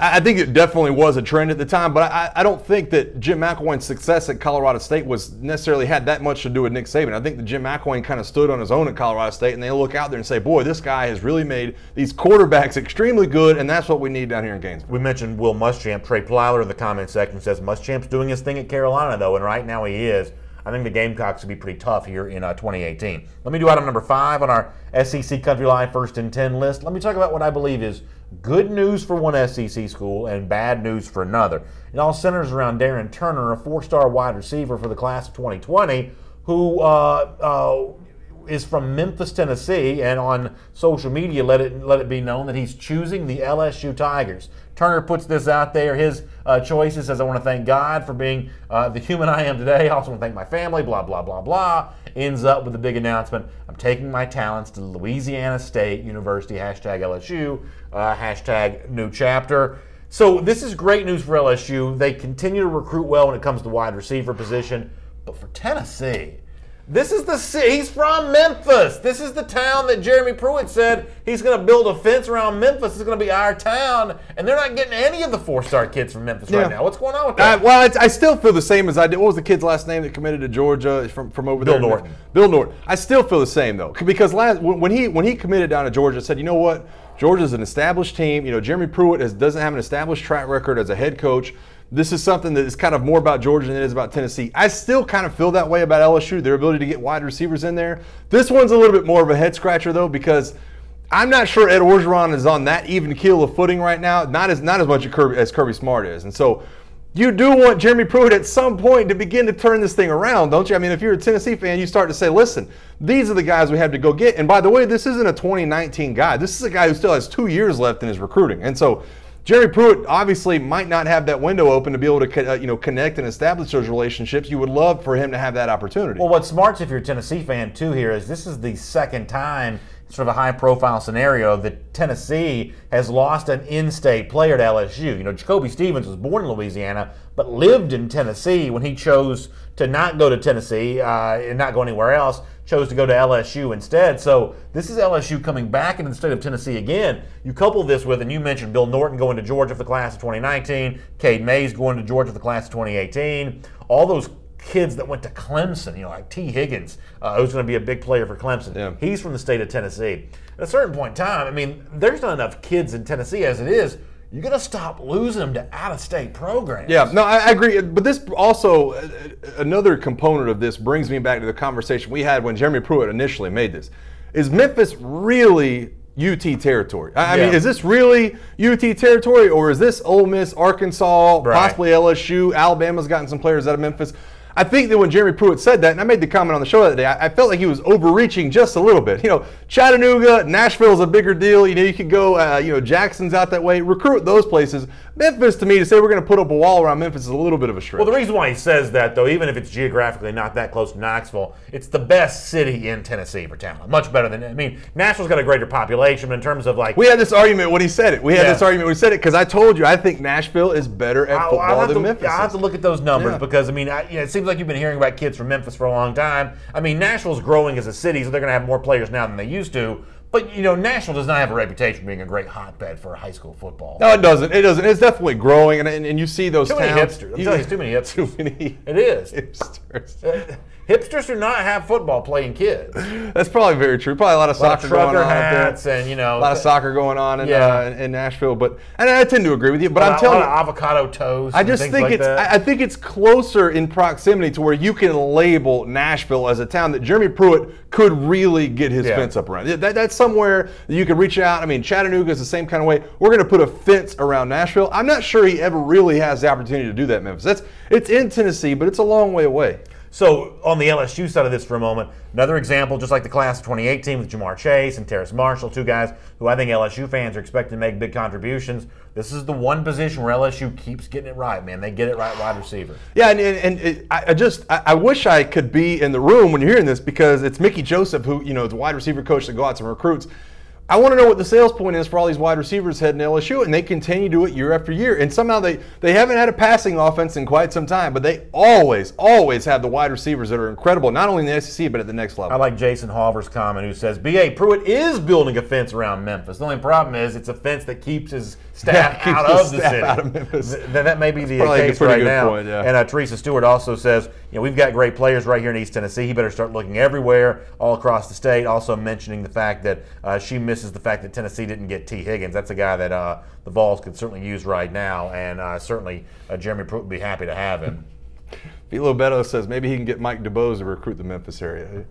B: I think it definitely was a trend at the time, but I don't think that Jim McElwain's success at Colorado State was necessarily had that much to do with Nick Saban. I think that Jim McElwain kind of stood on his own at Colorado State, and they look out there and say, boy, this guy has really made these quarterbacks extremely good, and that's what we need down here in Gainesville.
A: We mentioned Will Muschamp. Trey Plyler in the comment section says Muschamp's doing his thing at Carolina, though, and right now he is. I think the Gamecocks will be pretty tough here in 2018. Let me do item number 5 on our SEC Country Line First and 10 list. Let me talk about what I believe is good news for one SEC school and bad news for another. It all centers around Darren Turner, a 4-star wide receiver for the class of 2020, who is from Memphis, Tennessee, and on social media let it be known that he's choosing the LSU Tigers. Turner puts this out there. His choices says, I want to thank God for being the human I am today. I also want to thank my family, blah, blah, blah, blah. Ends up with a big announcement. I'm taking my talents to Louisiana State University, #LSU, #new chapter. So this is great news for LSU. They continue to recruit well when it comes to wide receiver position. But for Tennessee, he's from Memphis. This is the town that Jeremy Pruitt said he's going to build a fence around Memphis. It's going to be our town, and they're not getting any of the 4-star kids from Memphis right now. What's going on with that?
B: Well, I still feel the same as I did. What was the kid's last name that committed to Georgia from over there?
A: Bill Norton.
B: Bill Norton. I still feel the same though, because when he committed down to Georgia, I said, you know what? Georgia's an established team. You know, Jeremy Pruitt doesn't have an established track record as a head coach. This is something that is kind of more about Georgia than it is about Tennessee. I still kind of feel that way about LSU, their ability to get wide receivers in there. This one's a little bit more of a head-scratcher, though, because I'm not sure Ed Orgeron is on that even keel of footing right now, not as much as Kirby Smart is. And so you do want Jeremy Pruitt at some point to begin to turn this thing around, don't you? I mean, if you're a Tennessee fan, you start to say, listen, these are the guys we have to go get. And by the way, this isn't a 2019 guy. This is a guy who still has 2 years left in his recruiting. And so Jerry Pruitt obviously might not have that window open to be able to connect and establish those relationships. You would love for him to have that opportunity.
A: Well, what's smart if you're a Tennessee fan too here is this is the second time, sort of a high-profile scenario, that Tennessee has lost an in-state player to LSU. You know, Jacoby Stevens was born in Louisiana but lived in Tennessee when he chose to not go to Tennessee and not go anywhere else, chose to go to LSU instead. So this is LSU coming back into the state of Tennessee again. You couple this with, and you mentioned Bill Norton going to Georgia for the class of 2019, Cade Mays going to Georgia for the class of 2018, all those kids that went to Clemson, you know, like T. Higgins, who's going to be a big player for Clemson. Yeah. He's from the state of Tennessee. At a certain point in time, I mean, there's not enough kids in Tennessee as it is. You're going to stop losing them to out-of-state programs.
B: Yeah, no, I agree. But this also, another component of this brings me back to the conversation we had when Jeremy Pruitt initially made this. Is Memphis really UT territory? I mean, is this really UT territory, or is this Ole Miss, Arkansas, possibly LSU? Alabama's gotten some players out of Memphis. I think that when Jeremy Pruitt said that, and I made the comment on the show that day, I felt like he was overreaching just a little bit. You know, Chattanooga, Nashville's a bigger deal. You know, you could go, Jackson's out that way. Recruit those places. Memphis, to me, to say we're going to put up a wall around Memphis is a little bit of a stretch.
A: Well, the reason why he says that, though, even if it's geographically not that close to Knoxville, it's the best city in Tennessee for talent. Much better than, I mean, Nashville's got a greater population, but in terms of like...
B: We had this argument when he said it. Because I told you I think Nashville is better at football than Memphis.
A: I have to look at those numbers because, I mean, it seems seems like you've been hearing about kids from Memphis for a long time. I mean, Nashville's growing as a city, so they're going to have more players now than they used to. But, Nashville does not have a reputation for being a great hotbed for high school football.
B: No, it doesn't. It doesn't. It's definitely growing, and you see those
A: towns. Too many hipsters. I'm telling you, it's too many hipsters.
B: Too many
A: It is.
B: hipsters.
A: Hipsters do not have football playing kids.
B: That's probably very true. Probably a lot of soccer going on
A: hats
B: there.
A: And,
B: a lot of soccer going on in Nashville. And I tend to agree with you. But I'm telling you,
A: a lot of avocado toast.
B: I just think I think it's closer in proximity to where you can label Nashville as a town that Jeremy Pruitt could really get his fence up around. That's somewhere that you can reach out. I mean, Chattanooga is the same kind of way. We're going to put a fence around Nashville. I'm not sure he ever really has the opportunity to do that, Memphis. It's in Tennessee, but it's a long way away.
A: So on the LSU side of this for a moment, another example, just like the class of 2018 with Jamar Chase and Terrace Marshall, two guys who I think LSU fans are expecting to make big contributions. This is the one position where LSU keeps getting it right, man. They get it right, wide receiver.
B: Yeah, I wish I could be in the room when you're hearing this, because it's Mickey Joseph, who, is a wide receiver coach that go out and recruits. I want to know what the sales point is for all these wide receivers heading to LSU, and they continue to do it year after year. And somehow they haven't had a passing offense in quite some time, but they always have the wide receivers that are incredible, not only in the SEC, but at the next level.
A: I like Jason Hawver's comment, who says, B.A. Pruitt is building a fence around Memphis. The only problem is it's a fence that keeps his staff out of the city.
B: Out of Memphis.
A: That may be the case right now.
B: Point, yeah.
A: And Teresa Stewart also says, we've got great players right here in East Tennessee. He better start looking everywhere, all across the state. Also mentioning the fact that she misses the fact that Tennessee didn't get T. Higgins. That's a guy that the Vols could certainly use right now, and certainly Jeremy Pruitt would be happy to have him.
B: Philo Beto says maybe he can get Mike DuBose to recruit the Memphis area.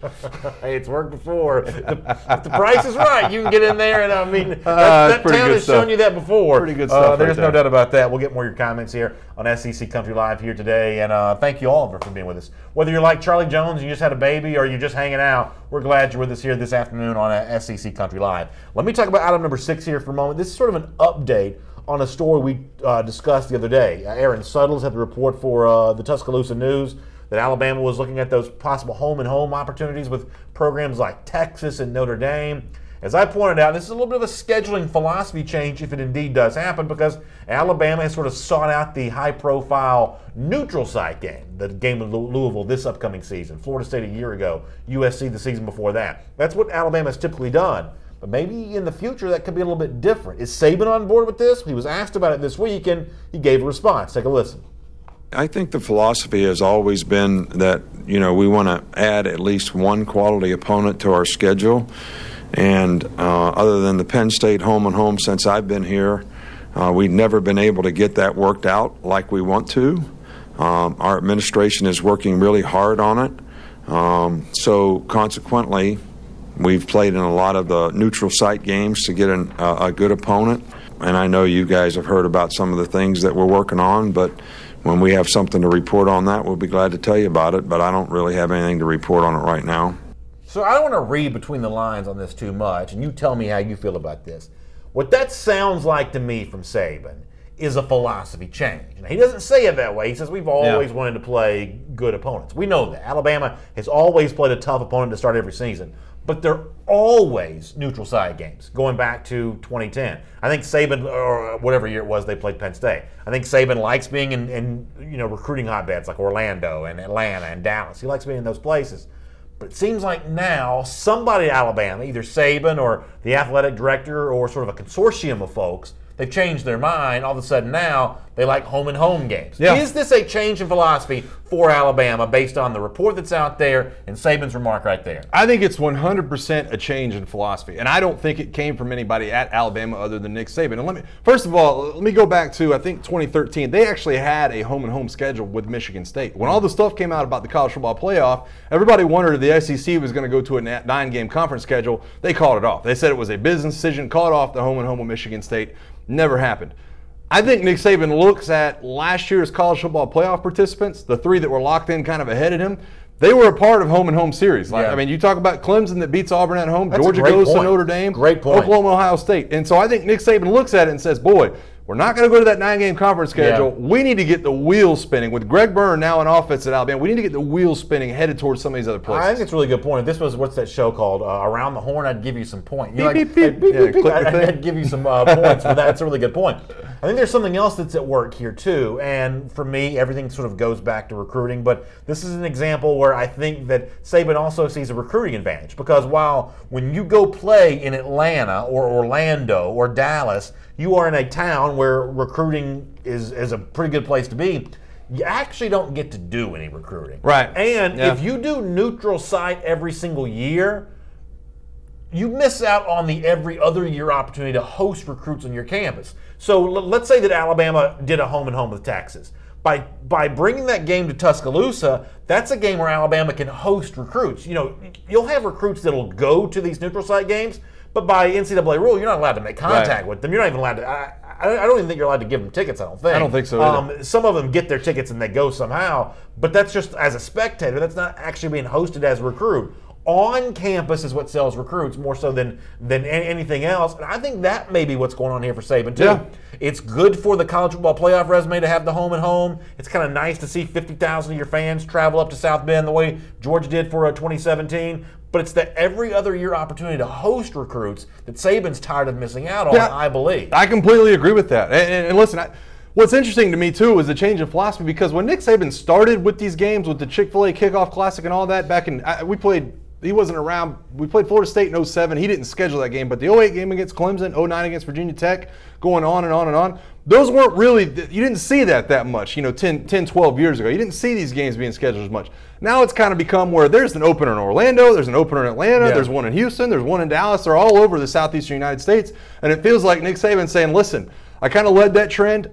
A: Hey, it's worked before. If the price is right, you can get in there, and that town has shown you that before.
B: Pretty good stuff.
A: There's no doubt about that. We'll get more of your comments here on SEC Country Live here today, and thank you all for being with us. Whether you're like Charlie Jones, you just had a baby, or you're just hanging out, we're glad you're with us here this afternoon on SEC Country Live. Let me talk about item number 6 here for a moment. This is sort of an update on a story we discussed the other day. Aaron Suttles had the report for the Tuscaloosa News that Alabama was looking at those possible home-and-home opportunities with programs like Texas and Notre Dame. As I pointed out, this is a little bit of a scheduling philosophy change if it indeed does happen, because Alabama has sort of sought out the high-profile neutral site game, the game with Louisville this upcoming season, Florida State a year ago, USC the season before that. That's what Alabama has typically done. But maybe in the future that could be a little bit different. Is Saban on board with this? He was asked about it this week, and he gave a response. Take a listen.
C: I think the philosophy has always been that, we want to add at least one quality opponent to our schedule. And other than the Penn State home and home since I've been here, we've never been able to get that worked out like we want to. Our administration is working really hard on it. So consequently, we've played in a lot of the neutral site games to get a good opponent. And I know you guys have heard about some of the things that we're working on, but when we have something to report on that, we'll be glad to tell you about it. But I don't really have anything to report on it right now.
A: So I don't want to read between the lines on this too much, and you tell me how you feel about this. What that sounds like to me from Saban is a philosophy change. Now, he doesn't say it that way. He says we've always wanted to play good opponents. We know that. Alabama has always played a tough opponent to start every season. But they're always neutral site games, going back to 2010. I think Saban, or whatever year it was they played Penn State, I think Saban likes being in recruiting hotbeds like Orlando and Atlanta and Dallas. He likes being in those places. But it seems like now somebody at Alabama, either Saban or the athletic director or sort of a consortium of folks, they've changed their mind. All of a sudden now they like home-and-home games. Yeah. Is this a change in philosophy for Alabama based on the report that's out there and Saban's remark right there?
B: I think it's 100% a change in philosophy, and I don't think it came from anybody at Alabama other than Nick Saban. And first of all, let me go back to, I think, 2013. They actually had a home-and-home schedule with Michigan State. When all the stuff came out about the college football playoff, everybody wondered if the SEC was going to go to a 9-game conference schedule. They called it off. They said it was a business decision, called off the home-and-home with Michigan State. Never happened. I think Nick Saban looks at last year's college football playoff participants, the 3 that were locked in kind of ahead of him. They were a part of home-and-home series. I mean, you talk about Clemson that beats Auburn at home. That's Georgia goes to Notre Dame.
A: Great point.
B: Oklahoma, Ohio State. And so I think Nick Saban looks at it and says, boy, We're not going to go to that 9-game conference schedule. Yeah. We need to get the wheels spinning. With Greg Byrne now in offense at Alabama, we need to get the wheels spinning headed towards some of these other places.
A: I think it's a really good point. If this was, what's that show called? Around the Horn, I'd give you some points.
B: I'd
A: give you some points for that. That's a really good point. I think there's something else that's at work here, too. And for me, everything sort of goes back to recruiting. But this is an example where I think that Saban also sees a recruiting advantage. Because while when you go play in Atlanta or Orlando or Dallas, you are in a town where recruiting is a pretty good place to be, you actually don't get to do any recruiting.
B: Right.
A: And if you do neutral site every single year, you miss out on the every other year opportunity to host recruits on your campus. So let's say that Alabama did a home and home with Texas. By bringing that game to Tuscaloosa, that's a game where Alabama can host recruits. You'll have recruits that'll go to these neutral site games, but by NCAA rule, you're not allowed to make contact with them. You're not even allowed to. I don't even think you're allowed to give them tickets. I don't think
B: so either.
A: Some of them get their tickets and they go somehow, but that's just as a spectator. That's not actually being hosted as a recruit. On campus is what sells recruits more so than anything else. And I think that may be what's going on here for Saban, too.
B: Yeah.
A: It's good for the college football playoff resume to have the home and home. It's kind of nice to see 50,000 of your fans travel up to South Bend the way Georgia did for 2017. But it's the every other year opportunity to host recruits that Saban's tired of missing out on, I believe.
B: I completely agree with that. And listen, what's interesting to me, too, is the change in philosophy, because when Nick Saban started with these games, with the Chick-fil-A Kickoff Classic and all that, he wasn't around. We played Florida State in 2007. He didn't schedule that game. But the 2008 game against Clemson, 2009 against Virginia Tech, going on and on and on, those weren't really, you didn't see that much, 10, 12 years ago. You didn't see these games being scheduled as much. Now it's kind of become where there's an opener in Orlando, there's an opener in Atlanta, there's one in Houston, there's one in Dallas. They're all over the southeastern United States. And it feels like Nick Saban saying, listen, I kind of led that trend.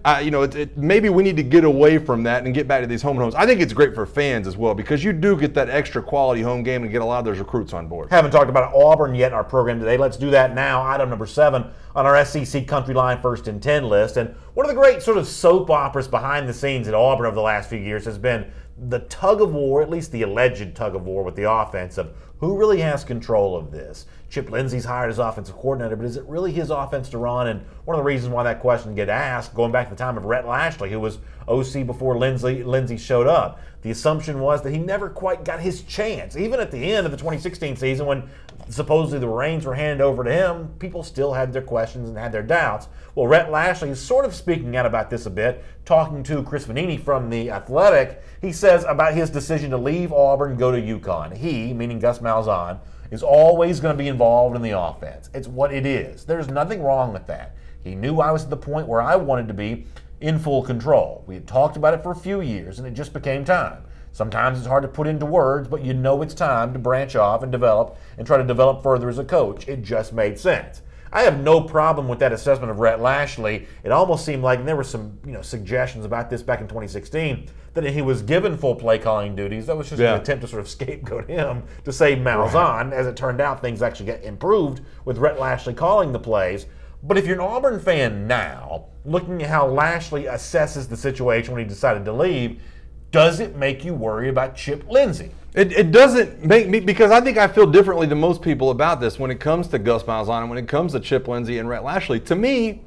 B: Maybe we need to get away from that and get back to these home and homes. I think it's great for fans as well, because you do get that extra quality home game and get a lot of those recruits on board.
A: Haven't talked about Auburn yet in our program today. Let's do that now. Item number 7 on our SEC Country Line First and 10 list. And one of the great sort of soap operas behind the scenes at Auburn over the last few years has been the tug of war, at least the alleged tug of war with the offense of who really has control of this. Chip Lindsey's hired as offensive coordinator, but is it really his offense to run? And one of the reasons why that question get asked, going back to the time of Rhett Lashley, who was OC before Lindsey showed up, the assumption was that he never quite got his chance. Even at the end of the 2016 season, when supposedly the reins were handed over to him, people still had their questions and had their doubts. Well, Rhett Lashley is sort of speaking out about this a bit, talking to Chris Vanini from The Athletic. He says about his decision to leave Auburn and go to UConn. He, meaning Gus Malzahn, is always going to be involved in the offense. It's what it is. There's nothing wrong with that. He knew I was at the point where I wanted to be in full control. We had talked about it for a few years, and it just became time. Sometimes it's hard to put into words, but you know it's time to branch off and develop and try to develop further as a coach. It just made sense. I have no problem with that assessment of Rhett Lashley. It almost seemed like, and there were some suggestions about this back in 2016, that he was given full play calling duties. That was just an attempt to sort of scapegoat him to save Malzahn. Right. As it turned out, things actually got improved with Rhett Lashley calling the plays. But if you're an Auburn fan now, looking at how Lashley assesses the situation when he decided to leave, does it make you worry about Chip Lindsey?
B: It doesn't make me, because I think I feel differently than most people about this when it comes to Gus Malzahn and when it comes to Chip Lindsey and Rhett Lashley. To me,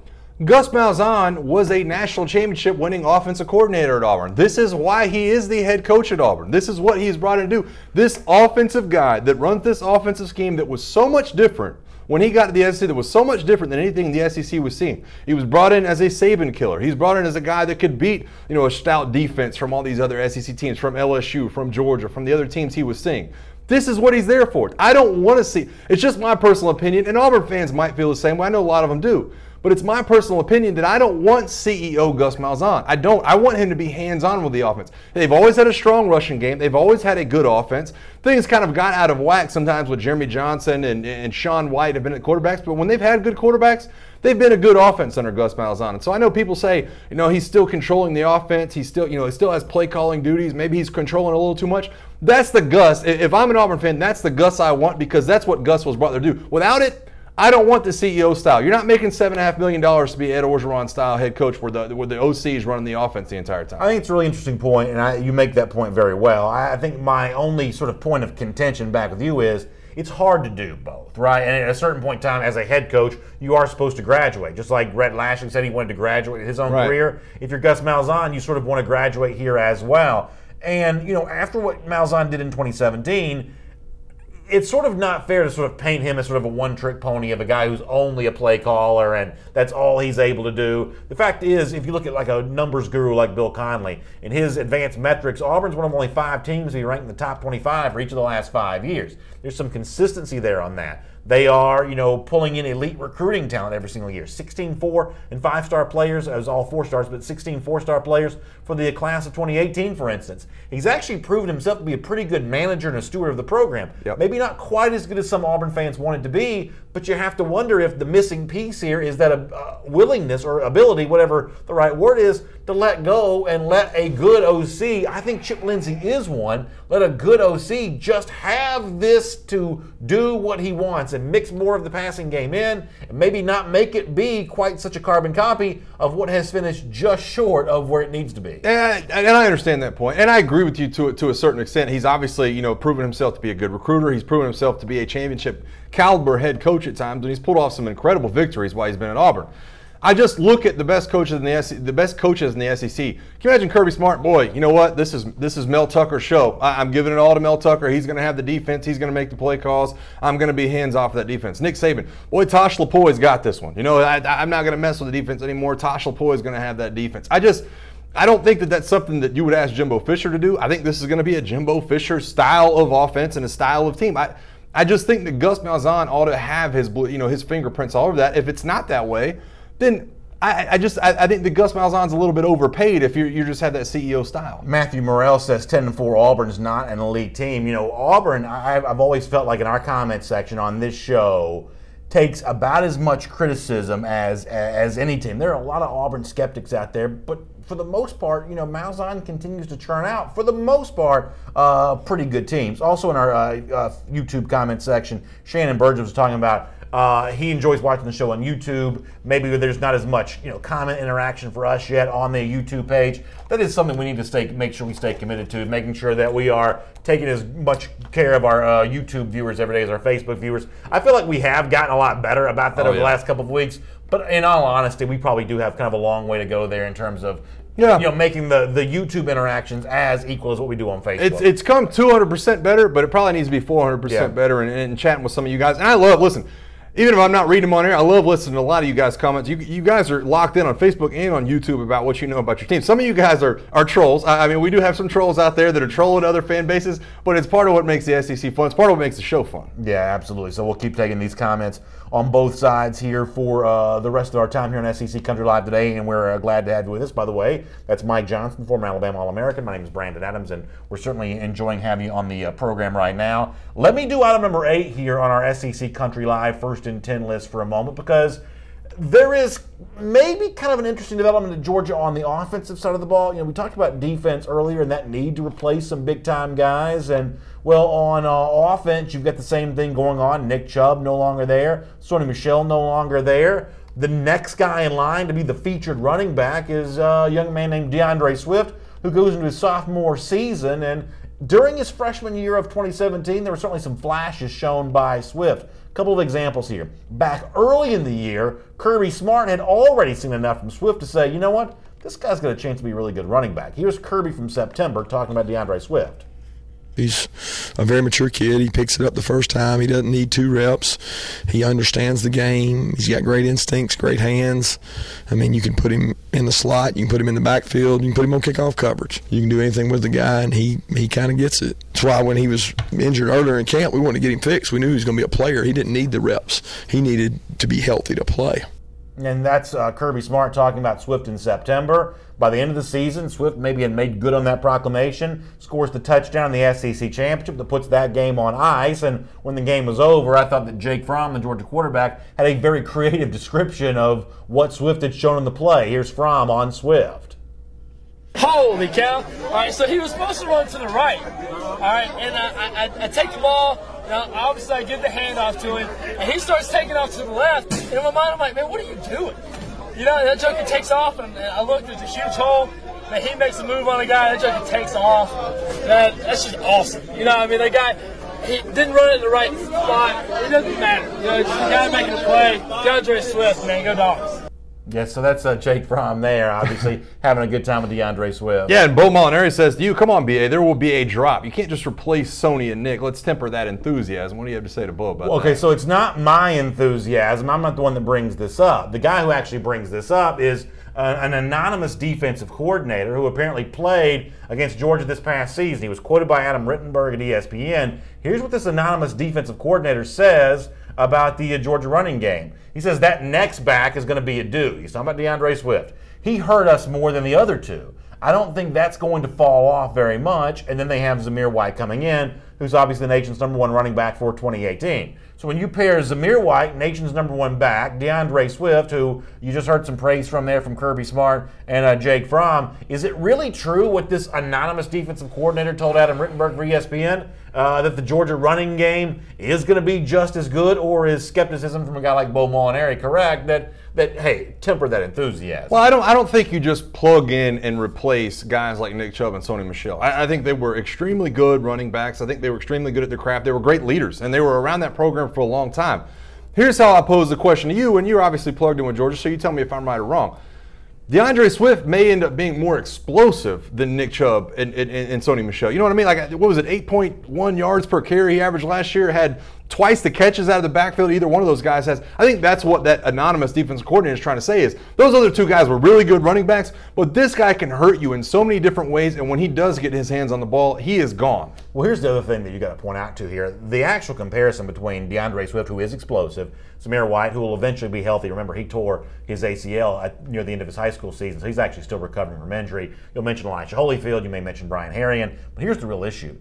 B: Gus Malzahn was a national championship winning offensive coordinator at Auburn. This is why he is the head coach at Auburn. This is what he's brought in to do. This offensive guy that runs this offensive scheme that was so much different when he got to the SEC, that was so much different than anything the SEC was seeing. He was brought in as a Saban killer. He's brought in as a guy that could beat, a stout defense from all these other SEC teams, from LSU, from Georgia, from the other teams he was seeing. This is what he's there for. I don't want to see, it's just my personal opinion, and Auburn fans might feel the same way. I know a lot of them do. But it's my personal opinion that I don't want CEO Gus Malzahn. I don't. I want him to be hands-on with the offense. They've always had a strong rushing game. They've always had a good offense. Things kind of got out of whack sometimes with Jeremy Johnson and Sean White have been at quarterbacks. But when they've had good quarterbacks, they've been a good offense under Gus Malzahn. And so I know people say, he's still controlling the offense. He still has play calling duties. Maybe he's controlling a little too much. That's the Gus. If I'm an Auburn fan, that's the Gus I want, because that's what Gus was brought there to do. Without it, I don't want the CEO style. You're not making $7.5 million to be Ed Orgeron style head coach where the OC is running the offense the entire time.
A: I think it's a really interesting point, and you make that point very well. I think my only sort of point of contention back with you is it's hard to do both, right? And at a certain point in time, as a head coach, you are supposed to graduate. Just like Rhett Lashing said he wanted to graduate his own career. If you're Gus Malzahn, you sort of want to graduate here as well. And, you know, after what Malzahn did in 2017, it's sort of not fair to sort of paint him as sort of a one-trick pony of a guy who's only a play caller and that's all he's able to do. The fact is, if you look at like a numbers guru like Bill Conley, in his advanced metrics, Auburn's one of only 5 teams to be ranked in the top 25 for each of the last 5 years. There's some consistency there on that. They are, you know, pulling in elite recruiting talent every single year. 16 4- and 5-star players, as all 4-stars, but 16 4-star players for the class of 2018, for instance. He's actually proven himself to be a pretty good manager and a steward of the program. Maybe not quite as good as some Auburn fans want it to be, but you have to wonder if the missing piece here is that a willingness or ability, whatever the right word is, to let go and let a good OC, I think Chip Lindsey is one, let a good OC just have this to do what he wants and mix more of the passing game in and maybe not make it be quite such a carbon copy of what has finished just short of where it needs to be.
B: And I understand that point, and I agree with you to a certain extent. He's obviously, you know, proven himself to be a good recruiter. He's proven himself to be a championship caliber head coach at times, and he's pulled off some incredible victories while he's been at Auburn. I just look at the best coaches in the SEC. Can you imagine Kirby Smart? Boy, you know what? This is Mel Tucker's show. I'm giving it all to Mel Tucker. He's going to have the defense. He's going to make the play calls. I'm going to be hands off of that defense. Nick Saban, boy, Tosh Lapoi's got this one. You know, I'm not going to mess with the defense anymore. Tosh Lapoi is going to have that defense. I don't think that that's something that you would ask Jimbo Fisher to do. I think this is going to be a Jimbo Fisher style of offense and a style of team. I just think that Gus Malzahn ought to have his fingerprints all over that. If it's not that way, then I think that Gus Malzahn's a little bit overpaid if you just have that CEO style.
A: Matthew Morrell says 10-4 Auburn's not an elite team. You know, Auburn, I've always felt like in our comment section on this show, takes about as much criticism as any team. There are a lot of Auburn skeptics out there, but for the most part, you know, Malzahn continues to churn out, for the most part, pretty good teams. Also in our YouTube comment section, Shannon Burgess was talking about he enjoys watching the show on YouTube. Maybe there's not as much, you know, comment interaction for us yet on the YouTube page. That is something we need to make sure we stay committed to, making sure that we are taking as much care of our YouTube viewers every day as our Facebook viewers. I feel like we have gotten a lot better about that over the last couple of weeks, but in all honesty, we probably do have kind of a long way to go there in terms of you know, making the YouTube interactions as equal as what we do on Facebook.
B: It's come 200% better, but it probably needs to be 400% better and chatting with some of you guys. And I love, listen, even if I'm not reading them on air, I love listening to a lot of you guys' comments. You guys are locked in on Facebook and on YouTube about what you know about your team. Some of you guys are trolls. I mean, we do have some trolls out there that are trolling other fan bases, but it's part of what makes the SEC fun. It's part of what makes the show fun.
A: Yeah, absolutely. So we'll keep taking these comments on both sides here for the rest of our time here on SEC Country Live today, and we're glad to have you with us, by the way. That's Mike Johnson, former Alabama All-American. My name is Brandon Adams, and we're certainly enjoying having you on the program right now. Let me do item number 8 here on our SEC Country Live First and 10 list for a moment, because there is maybe kind of an interesting development at Georgia on the offensive side of the ball. You know, we talked about defense earlier and that need to replace some big-time guys, and well, on offense, you've got the same thing going on. Nick Chubb no longer there. Sonny Michel no longer there. The next guy in line to be the featured running back is a young man named DeAndre Swift, who goes into his sophomore season. And during his freshman year of 2017, there were certainly some flashes shown by Swift. A couple of examples here. Back early in the year, Kirby Smart had already seen enough from Swift to say, you know what, this guy's got a chance to be a really good running back. Here's Kirby from September talking about DeAndre Swift.
D: He's a very mature kid. He picks it up the first time. He doesn't need 2 reps. He understands the game. He's got great instincts, great hands. I mean, you can put him in the slot. You can put him in the backfield. You can put him on kickoff coverage. You can do anything with the guy, and he kind of gets it. That's why when he was injured earlier in camp, we wanted to get him fixed. We knew he was going to be a player. He didn't need the reps. He needed to be healthy to play.
A: And that's Kirby Smart talking about Swift in September. By the end of the season, Swift maybe had made good on that proclamation, scores the touchdown in the SEC Championship that puts that game on ice. And when the game was over, I thought that Jake Fromm, the Georgia quarterback, had a very creative description of what Swift had shown in the play. Here's Fromm on Swift.
G: Holy cow. All right, so he was supposed to run to the right. All right, and I take the ball. Now, obviously, I give the handoff to him, and he starts taking off to the left. And in my mind, I'm like, man, what are you doing? You know, that joker takes off, and I look, there's a huge hole. Man, he makes a move on the guy, that joker takes off. That's just awesome. You know, I mean, that guy, he didn't run it in the right spot. It doesn't matter. Just the guy making a play. DeAndre Swift, man, go Dogs.
A: Yes, so that's Jake Fromm there, obviously having a good time with DeAndre Swift.
B: Yeah, and Bo Molinari says to you, come on, BA, there will be a drop. You can't just replace Sony and Nick. Let's temper that enthusiasm. What do you have to say to Bo about that?
A: Okay, so it's not my enthusiasm. I'm not the one that brings this up. The guy who actually brings this up is an anonymous defensive coordinator who apparently played against Georgia this past season. He was quoted by Adam Rittenberg at ESPN. Here's what this anonymous defensive coordinator says about the Georgia running game. He says that next back is going to be a dude. He's talking about DeAndre Swift. He hurt us more than the other two. I don't think that's going to fall off very much. And then they have Zamir White coming in, who's obviously the nation's #1 running back for 2018. So when you pair Zamir White, nation's #1 back, DeAndre Swift, who you just heard some praise from there from Kirby Smart and Jake Fromm, is it really true what this anonymous defensive coordinator told Adam Rittenberg for ESPN? That the Georgia running game is going to be just as good, or is skepticism from a guy like Bo Molinari correct that hey, temper that enthusiasm?
B: Well, I don't think you just plug in and replace guys like Nick Chubb and Sony Michel. I think they were extremely good running backs. I think they were extremely good at their craft. They were great leaders, and they were around that program for a long time. Here's how I pose the question to you, and you're obviously plugged in with Georgia, so you tell me if I'm right or wrong. DeAndre Swift may end up being more explosive than Nick Chubb and Sony Michel. You know what I mean? Like, what was it, 8.1 yards per carry he averaged last year? Had twice the catches out of the backfield either one of those guys has. I think that's what that anonymous defensive coordinator is trying to say is those other two guys were really good running backs, but this guy can hurt you in so many different ways, and when he does get his hands on the ball, he is gone.
A: Well, here's the other thing that you got to point out to here. The actual comparison between DeAndre Swift, who is explosive, Zamir White, who will eventually be healthy. Remember, he tore his ACL near the end of his high school season, so he's actually still recovering from injury. You'll mention Elijah Holyfield, you may mention Brian Harrion, but here's the real issue.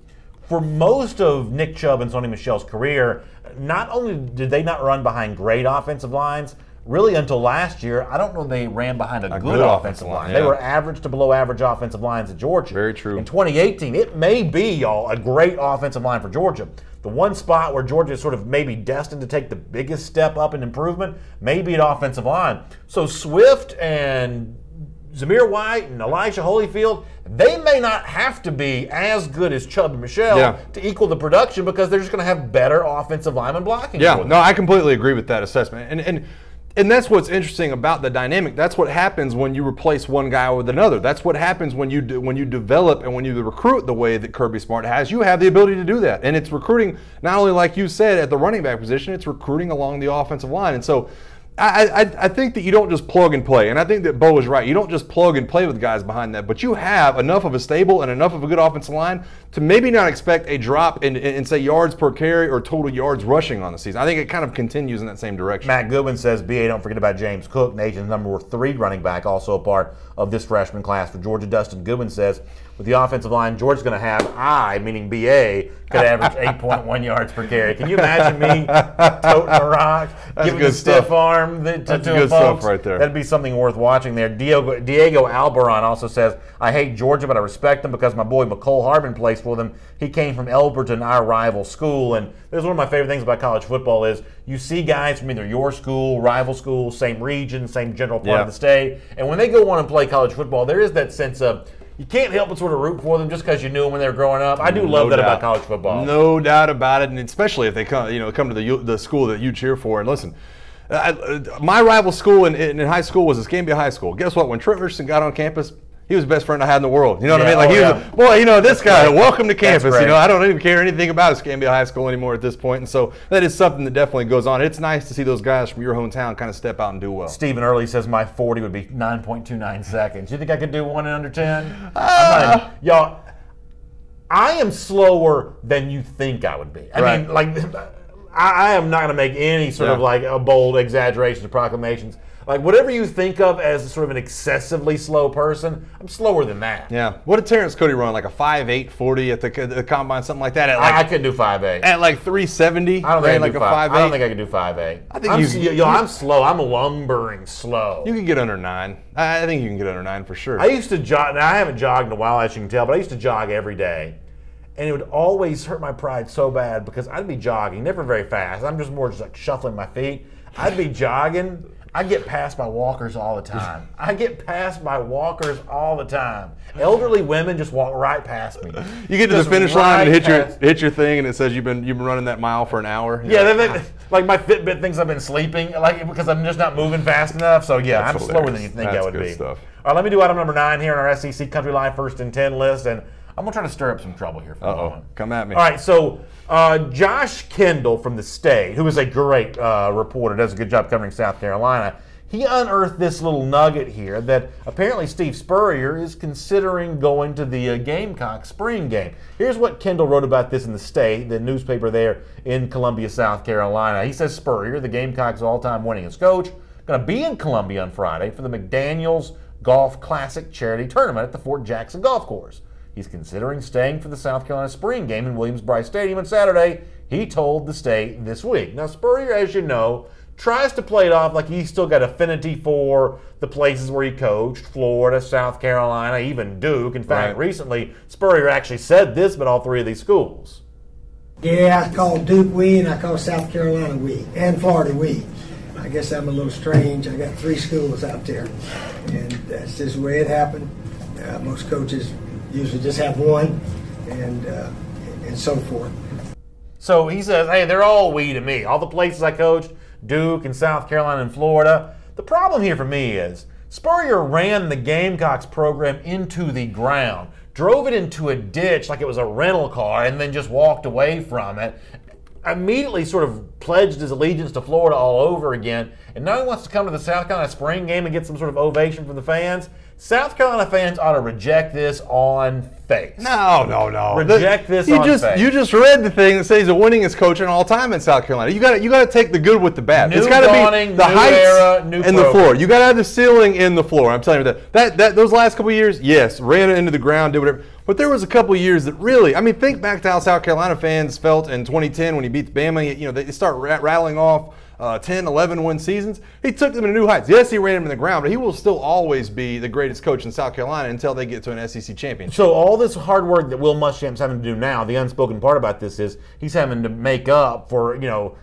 A: For most of Nick Chubb and Sony Michel's career, not only did they not run behind great offensive lines, really until last year, I don't know they ran behind a good offensive line.
B: Yeah.
A: They were average to below average offensive lines at Georgia.
B: Very true.
A: In 2018, it may be, y'all, a great offensive line for Georgia. The one spot where Georgia is sort of maybe destined to take the biggest step up in improvement may be at offensive line. So Swift and Zamir White and Elijah Holyfield, they may not have to be as good as Chubb and Michel to equal the production because they're just going to have better offensive lineman blocking.
B: Yeah, no, I completely agree with that assessment. And that's what's interesting about the dynamic. That's what happens when you replace one guy with another. That's what happens when you develop and when you recruit the way that Kirby Smart has. You have the ability to do that. And it's recruiting not only, like you said, at the running back position, it's recruiting along the offensive line. And so I think that you don't just plug and play, and I think that Bo is right. You don't just plug and play with guys behind that, but you have enough of a stable and enough of a good offensive line to maybe not expect a drop in say, yards per carry or total yards rushing on the season. I think it kind of continues in that same direction.
A: Matt Goodwin says, BA, don't forget about James Cook, nation's #3 running back, also a part of this freshman class for Georgia. Dustin Goodwin says, with the offensive line Georgia's going to have, meaning BA, could average 8.1 yards per carry. Can you imagine me toting a rock, giving a stiff arm to
B: good stuff right there.
A: That'd be something worth watching there. Diego Albaron also says, I hate Georgia, but I respect them because my boy McCole Harbin plays for them. He came from Elberton, our rival school. And this is one of my favorite things about college football is you see guys from either your school, rival school, same region, same general part of the state. And when they go on and play college football, there is that sense of you can't help but sort of root for them just because you knew them when they were growing up. I do love that about college football.
B: No doubt about it, and especially if they come to the school that you cheer for. And listen, my rival school in high school was Escambia High School. Guess what? When Trent Richardson got on campus, he was the best friend I had in the world. You know what I mean? Like he was, boy, this guy, welcome to campus. I don't even care anything about Escambia High School anymore at this point. And so that is something that definitely goes on. It's nice to see those guys from your hometown kind of step out and do well.
A: Stephen Early says my 40 would be 9.29 seconds. You think I could do one in under 10? Y'all, I am slower than you think I would be. I mean, like, I am not going to make any sort of like a bold exaggerations or proclamations. Like, whatever you think of as sort of an excessively slow person, I'm slower than that.
B: Yeah. What did Terrence Cody run? Like a 5.8 40 at the combine, something like that?
A: I couldn't do 5.8.
B: At like 370?
A: I don't think I could do 5.8. I don't think I could do 5.8. I'm slow. I'm lumbering slow.
B: You can get under 9. I think you can get under 9 for sure.
A: I used to jog. Now, I haven't jogged in a while, as you can tell, but I used to jog every day. And it would always hurt my pride so bad because I'd be jogging, never very fast. I'm just more just like shuffling my feet. I'd be jogging, I get passed by walkers all the time. I get passed by walkers all the time. Elderly women just walk right past me.
B: You get to the finish line and hit your thing, and it says you've been running that mile for an hour.
A: Yeah, like my Fitbit thinks I've been sleeping, like because I'm just not moving fast enough. So yeah, I'm slower than you think I would be.
B: Stuff.
A: All right, let me do item number 9 here on our SEC Country Line First and 10 list, and I'm gonna try to stir up some trouble here for a moment.
B: Come at me.
A: All right, so Josh Kendall from the State, who is a great reporter, does a good job covering South Carolina. He unearthed this little nugget here that apparently Steve Spurrier is considering going to the Gamecocks spring game. Here's what Kendall wrote about this in the State, the newspaper there in Columbia, South Carolina. He says Spurrier, the Gamecocks' all-time winningest coach, going to be in Columbia on Friday for the McDaniels Golf Classic charity tournament at the Fort Jackson Golf Course. He's considering staying for the South Carolina spring game in Williams-Brice Stadium on Saturday, he told the State this week. Now, Spurrier, as you know, tries to play it off like he's still got affinity for the places where he coached, Florida, South Carolina, even Duke. In fact, recently, Spurrier actually said this about all 3 of these schools.
H: Yeah, I call Duke we, and I call South Carolina we, and Florida we. I guess I'm a little strange. I got 3 schools out there, and that's just the way it happened. Most coaches usually just have one, and so forth.
A: So he says, hey, they're all we to me. All the places I coached, Duke and South Carolina and Florida. The problem here for me is Spurrier ran the Gamecocks program into the ground, drove it into a ditch like it was a rental car, and then just walked away from it. Immediately sort of pledged his allegiance to Florida all over again, and now he wants to come to the South Carolina spring game and get some sort of ovation from the fans. South Carolina fans ought to reject this on face.
B: No.
A: Reject this on face.
B: You just read the thing that says he's the winningest coach in all time in South Carolina. You got to take the good with the bad. It's got to be the heights
A: era, new
B: and
A: program.
B: The floor. You got to have the ceiling and the floor. I'm telling you that those last couple of years, yes, ran it into the ground, did whatever. But there was a couple of years that really, I mean, think back to how South Carolina fans felt in 2010 when he beat Bama. You know, they start rattling off 10, 11 win seasons. He took them to new heights. Yes, he ran them in the ground, but he will still always be the greatest coach in South Carolina until they get to an SEC championship.
A: So all this hard work that Will Muschamp's having to do now, the unspoken part about this is he's having to make up for,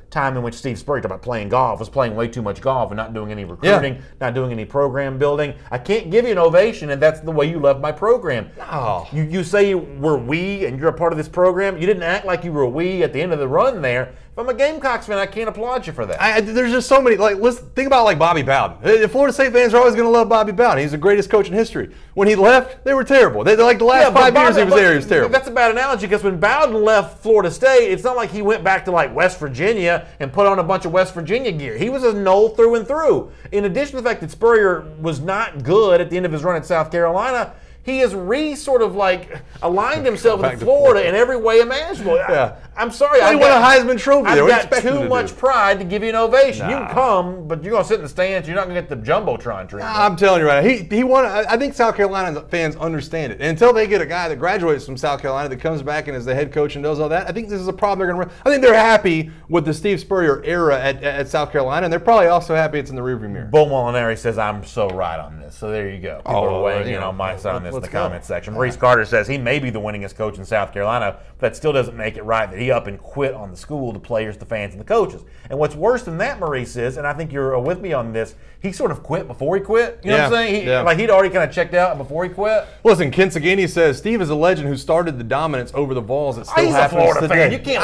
A: time in which Steve Spurrier, talked about playing golf, was playing way too much golf and not doing any recruiting, not doing any program building. I can't give you an ovation, and that's the way you left my program.
B: No.
A: You say we're we and you're a part of this program. You didn't act like you were a we at the end of the run there. If I'm a Gamecocks fan, I can't applaud you for that.
B: There's just so many. Listen, think about Bobby Bowden. The Florida State fans are always going to love Bobby Bowden. He's the greatest coach in history. When he left, they were terrible. They're like the last 5 years he was there, he was terrible.
A: That's a bad analogy because when Bowden left Florida State, it's not like he went back to West Virginia and put on a bunch of West Virginia gear. He was a Knoll through and through. In addition to the fact that Spurrier was not good at the end of his run at South Carolina, he has aligned himself with Florida in every way imaginable.
B: Yeah.
A: I'm sorry.
B: He won a Heisman Trophy.
A: I've got too much pride to give you an ovation. You can come, but you're going to sit in the stands. You're not going to get the Jumbotron treatment.
B: I'm telling you right now. He won. I think South Carolina fans understand it. And until they get a guy that graduates from South Carolina that comes back and is the head coach and does all that, I think this is a problem they're going to run. I think they're happy with the Steve Spurrier era at South Carolina, and they're probably also happy it's in the rearview mirror.
A: Bull Molinari says, I'm so right on this. So there you go. People are weighing in on my side on this in the comment section. Maurice Carter says he may be the winningest coach in South Carolina, but that still doesn't make it right that he up and quit on the school, the players, the fans, and the coaches. And what's worse than that, Maurice, is, and I think you're with me on this, he sort of quit before he quit. You know what I'm saying? He'd already kind of checked out before he quit.
B: Listen, Ken Sagini says Steve is a legend who started the dominance over the Vols that still happens
A: today. He's a Florida fan. You can't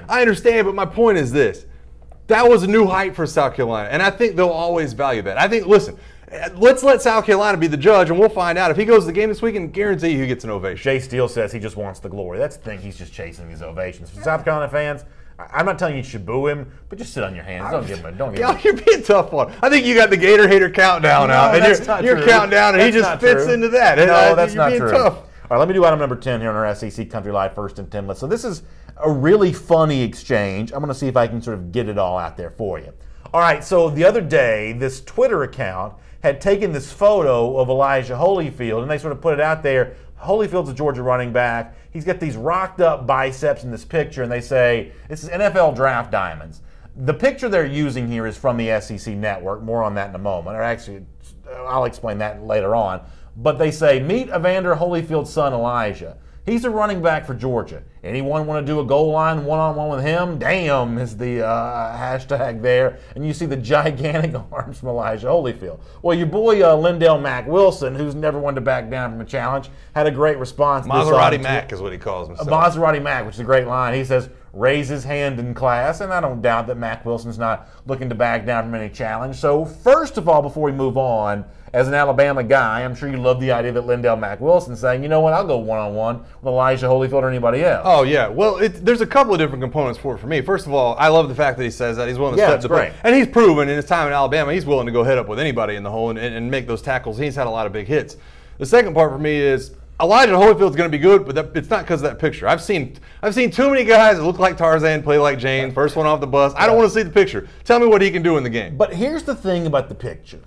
B: I understand, but my point is this. That was a new height for South Carolina, and I think they'll always value that. I think, listen, let's let South Carolina be the judge, and we'll find out. If he goes to the game this weekend, guarantee you he gets an ovation.
A: Jay Steele says he just wants the glory. That's the thing. He's just chasing these ovations. For South Carolina fans, I'm not telling you should boo him, but just sit on your hands. Don't give him.
B: You're being tough on him. I think you got the Gator Hater countdown out, and you're counting down, and he just fits into that.
A: No, that's not true.
B: Tough.
A: All right, let me do item number 10 here on our SEC Country Live First and 10 list. So this is a really funny exchange. I'm going to see if I can sort of get it all out there for you. All right, so the other day, this Twitter account had taken this photo of Elijah Holyfield, and they sort of put it out there. Holyfield's a Georgia running back. He's got these rocked up biceps in this picture, and they say, this is NFL draft diamonds. The picture they're using here is from the SEC Network. More on that in a moment. Or actually, I'll explain that later on. But they say, meet Evander Holyfield's son, Elijah. He's a running back for Georgia. Anyone want to do a goal line one-on-one with him? Damn is the hashtag there. And you see the gigantic arms from Elijah Holyfield. Well, your boy Lindell Mack Wilson, who's never wanted to back down from a challenge, had a great response.
B: Maserati Mac is what he calls himself.
A: Maserati Mac, which is a great line. He says, raise his hand in class, and I don't doubt that Mack Wilson's not looking to back down from any challenge. So first of all, before we move on, as an Alabama guy, I'm sure you love the idea that Lindell Mack Wilson's saying, you know what, I'll go one-on-one with Elijah Holyfield or anybody else.
B: Oh, yeah. Well, there's a couple of different components for it for me. First of all, I love the fact that he says that. He's willing to step the plate. And he's proven in his time in Alabama, he's willing to go head up with anybody in the hole and make those tackles. He's had a lot of big hits. The second part for me is Elijah Holyfield's going to be good, but it's not because of that picture. I've seen too many guys that look like Tarzan play like James, first one off the bus. I don't want to see the picture. Tell me what he can do in the game.
A: But here's the thing about the picture.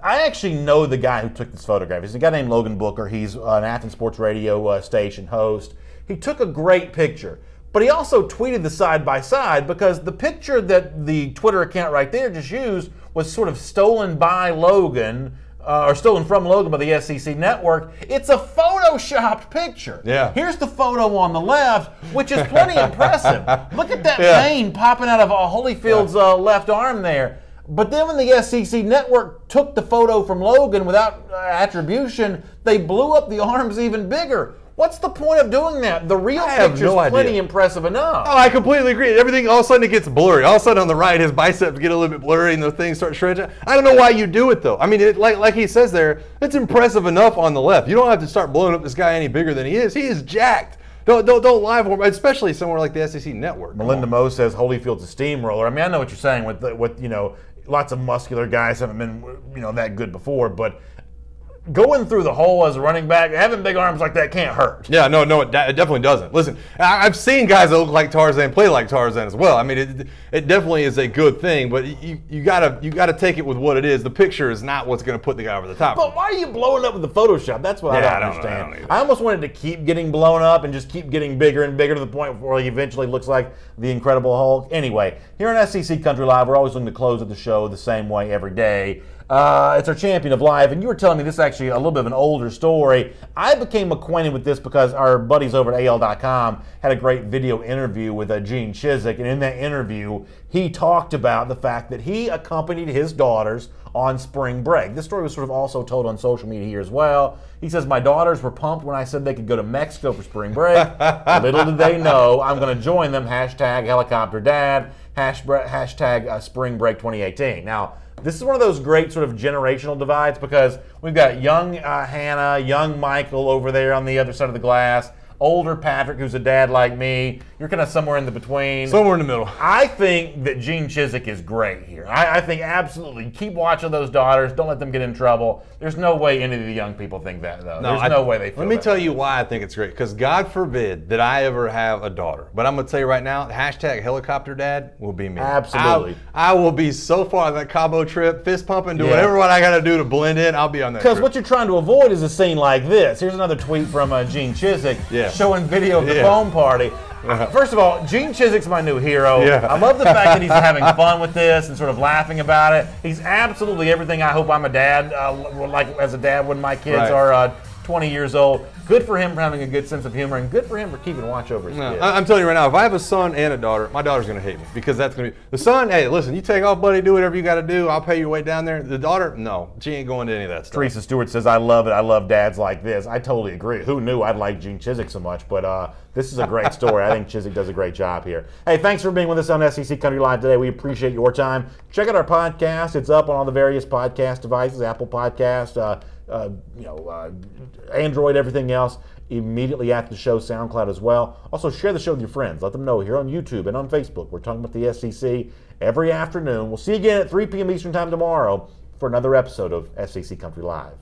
A: I actually know the guy who took this photograph. He's a guy named Logan Booker. He's an Athens Sports Radio station host. He took a great picture, but he also tweeted the side-by-side because the picture that the Twitter account right there just used was sort of stolen by Logan, or stolen from Logan by the SEC network. It's a photoshopped picture.
B: Yeah.
A: Here's the photo on the left, which is plenty impressive. Look at that vein popping out of Holyfield's left arm there. But then when the SEC network took the photo from Logan without attribution, they blew up the arms even bigger. What's the point of doing that? The real picture's plenty impressive enough.
B: Oh, I completely agree. Everything, all of a sudden, it gets blurry. All of a sudden, on the right, his biceps get a little bit blurry and the things start stretching. I don't know why you do it, though. I mean, like he says there, it's impressive enough on the left. You don't have to start blowing up this guy any bigger than he is. He is jacked. Don't lie for him, especially somewhere like the SEC network.
A: Melinda Moe says Holyfield's a steamroller. I mean, I know what you're saying with you know, lots of muscular guys haven't been, you know, that good before, but going through the hole as a running back, having big arms like that can't hurt.
B: Yeah, no, it definitely doesn't. Listen, I've seen guys that look like Tarzan play like Tarzan as well. I mean, it definitely is a good thing, but you gotta take it with what it is. The picture is not what's going to put the guy over the top.
A: But why are you blowing up with the Photoshop? That's what I don't understand. I almost wanted to keep getting blown up and just keep getting bigger and bigger to the point where he eventually looks like the Incredible Hulk. Anyway, here on SEC Country Live, we're always looking to close at the show the same way every day. It's our champion of life, and you were telling me this is actually a little bit of an older story. I became acquainted with this because our buddies over at AL.com had a great video interview with Gene Chizik, and in that interview, he talked about the fact that he accompanied his daughters on spring break. This story was sort of also told on social media here as well. He says, my daughters were pumped when I said they could go to Mexico for spring break. Little did they know I'm going to join them, hashtag helicopter dad, hashtag spring break 2018. Now, this is one of those great sort of generational divides because we've got young Hannah, young Michael over there on the other side of the glass, older Patrick, who's a dad like me. You're kind of somewhere in the between.
B: Somewhere in the middle.
A: I think that Gene Chizik is great here. I think absolutely. Keep watching those daughters. Don't let them get in trouble. There's no way any of the young people think that, though. There's no way they feel that.
B: Let me tell you why I think it's great. Because God forbid that I ever have a daughter. But I'm going to tell you right now, hashtag helicopter dad will be me.
A: Absolutely.
B: I will be so far on that Cabo trip, fist pumping, do whatever I got to do to blend in. I'll be on that trip.
A: Because what you're trying to avoid is a scene like this. Here's another tweet from Gene Chizik showing video of the foam party. First of all, Gene Chizik's my new hero. I love the fact that he's having fun with this and sort of laughing about it. He's absolutely everything I hope I'm a dad, like as a dad when my kids are 20 years old. Good for him for having a good sense of humor, and good for him for keeping watch over his kids.
B: I'm telling you right now, if I have a son and a daughter, my daughter's going to hate me because that's going to be the son. Hey, listen, you take off, buddy. Do whatever you got to do. I'll pay your way down there. The daughter, no, she ain't going to any of that stuff.
A: Teresa Stewart says, "I love it. I love dads like this." I totally agree. Who knew I'd like Gene Chizik so much? But this is a great story. I think Chizik does a great job here. Hey, thanks for being with us on SEC Country Live today. We appreciate your time. Check out our podcast. It's up on all the various podcast devices, Apple Podcast, Android, everything else. Immediately after the show, SoundCloud as well. Also, share the show with your friends. Let them know here on YouTube and on Facebook. We're talking about the SEC every afternoon. We'll see you again at 3 p.m. Eastern Time tomorrow for another episode of SEC Country Live.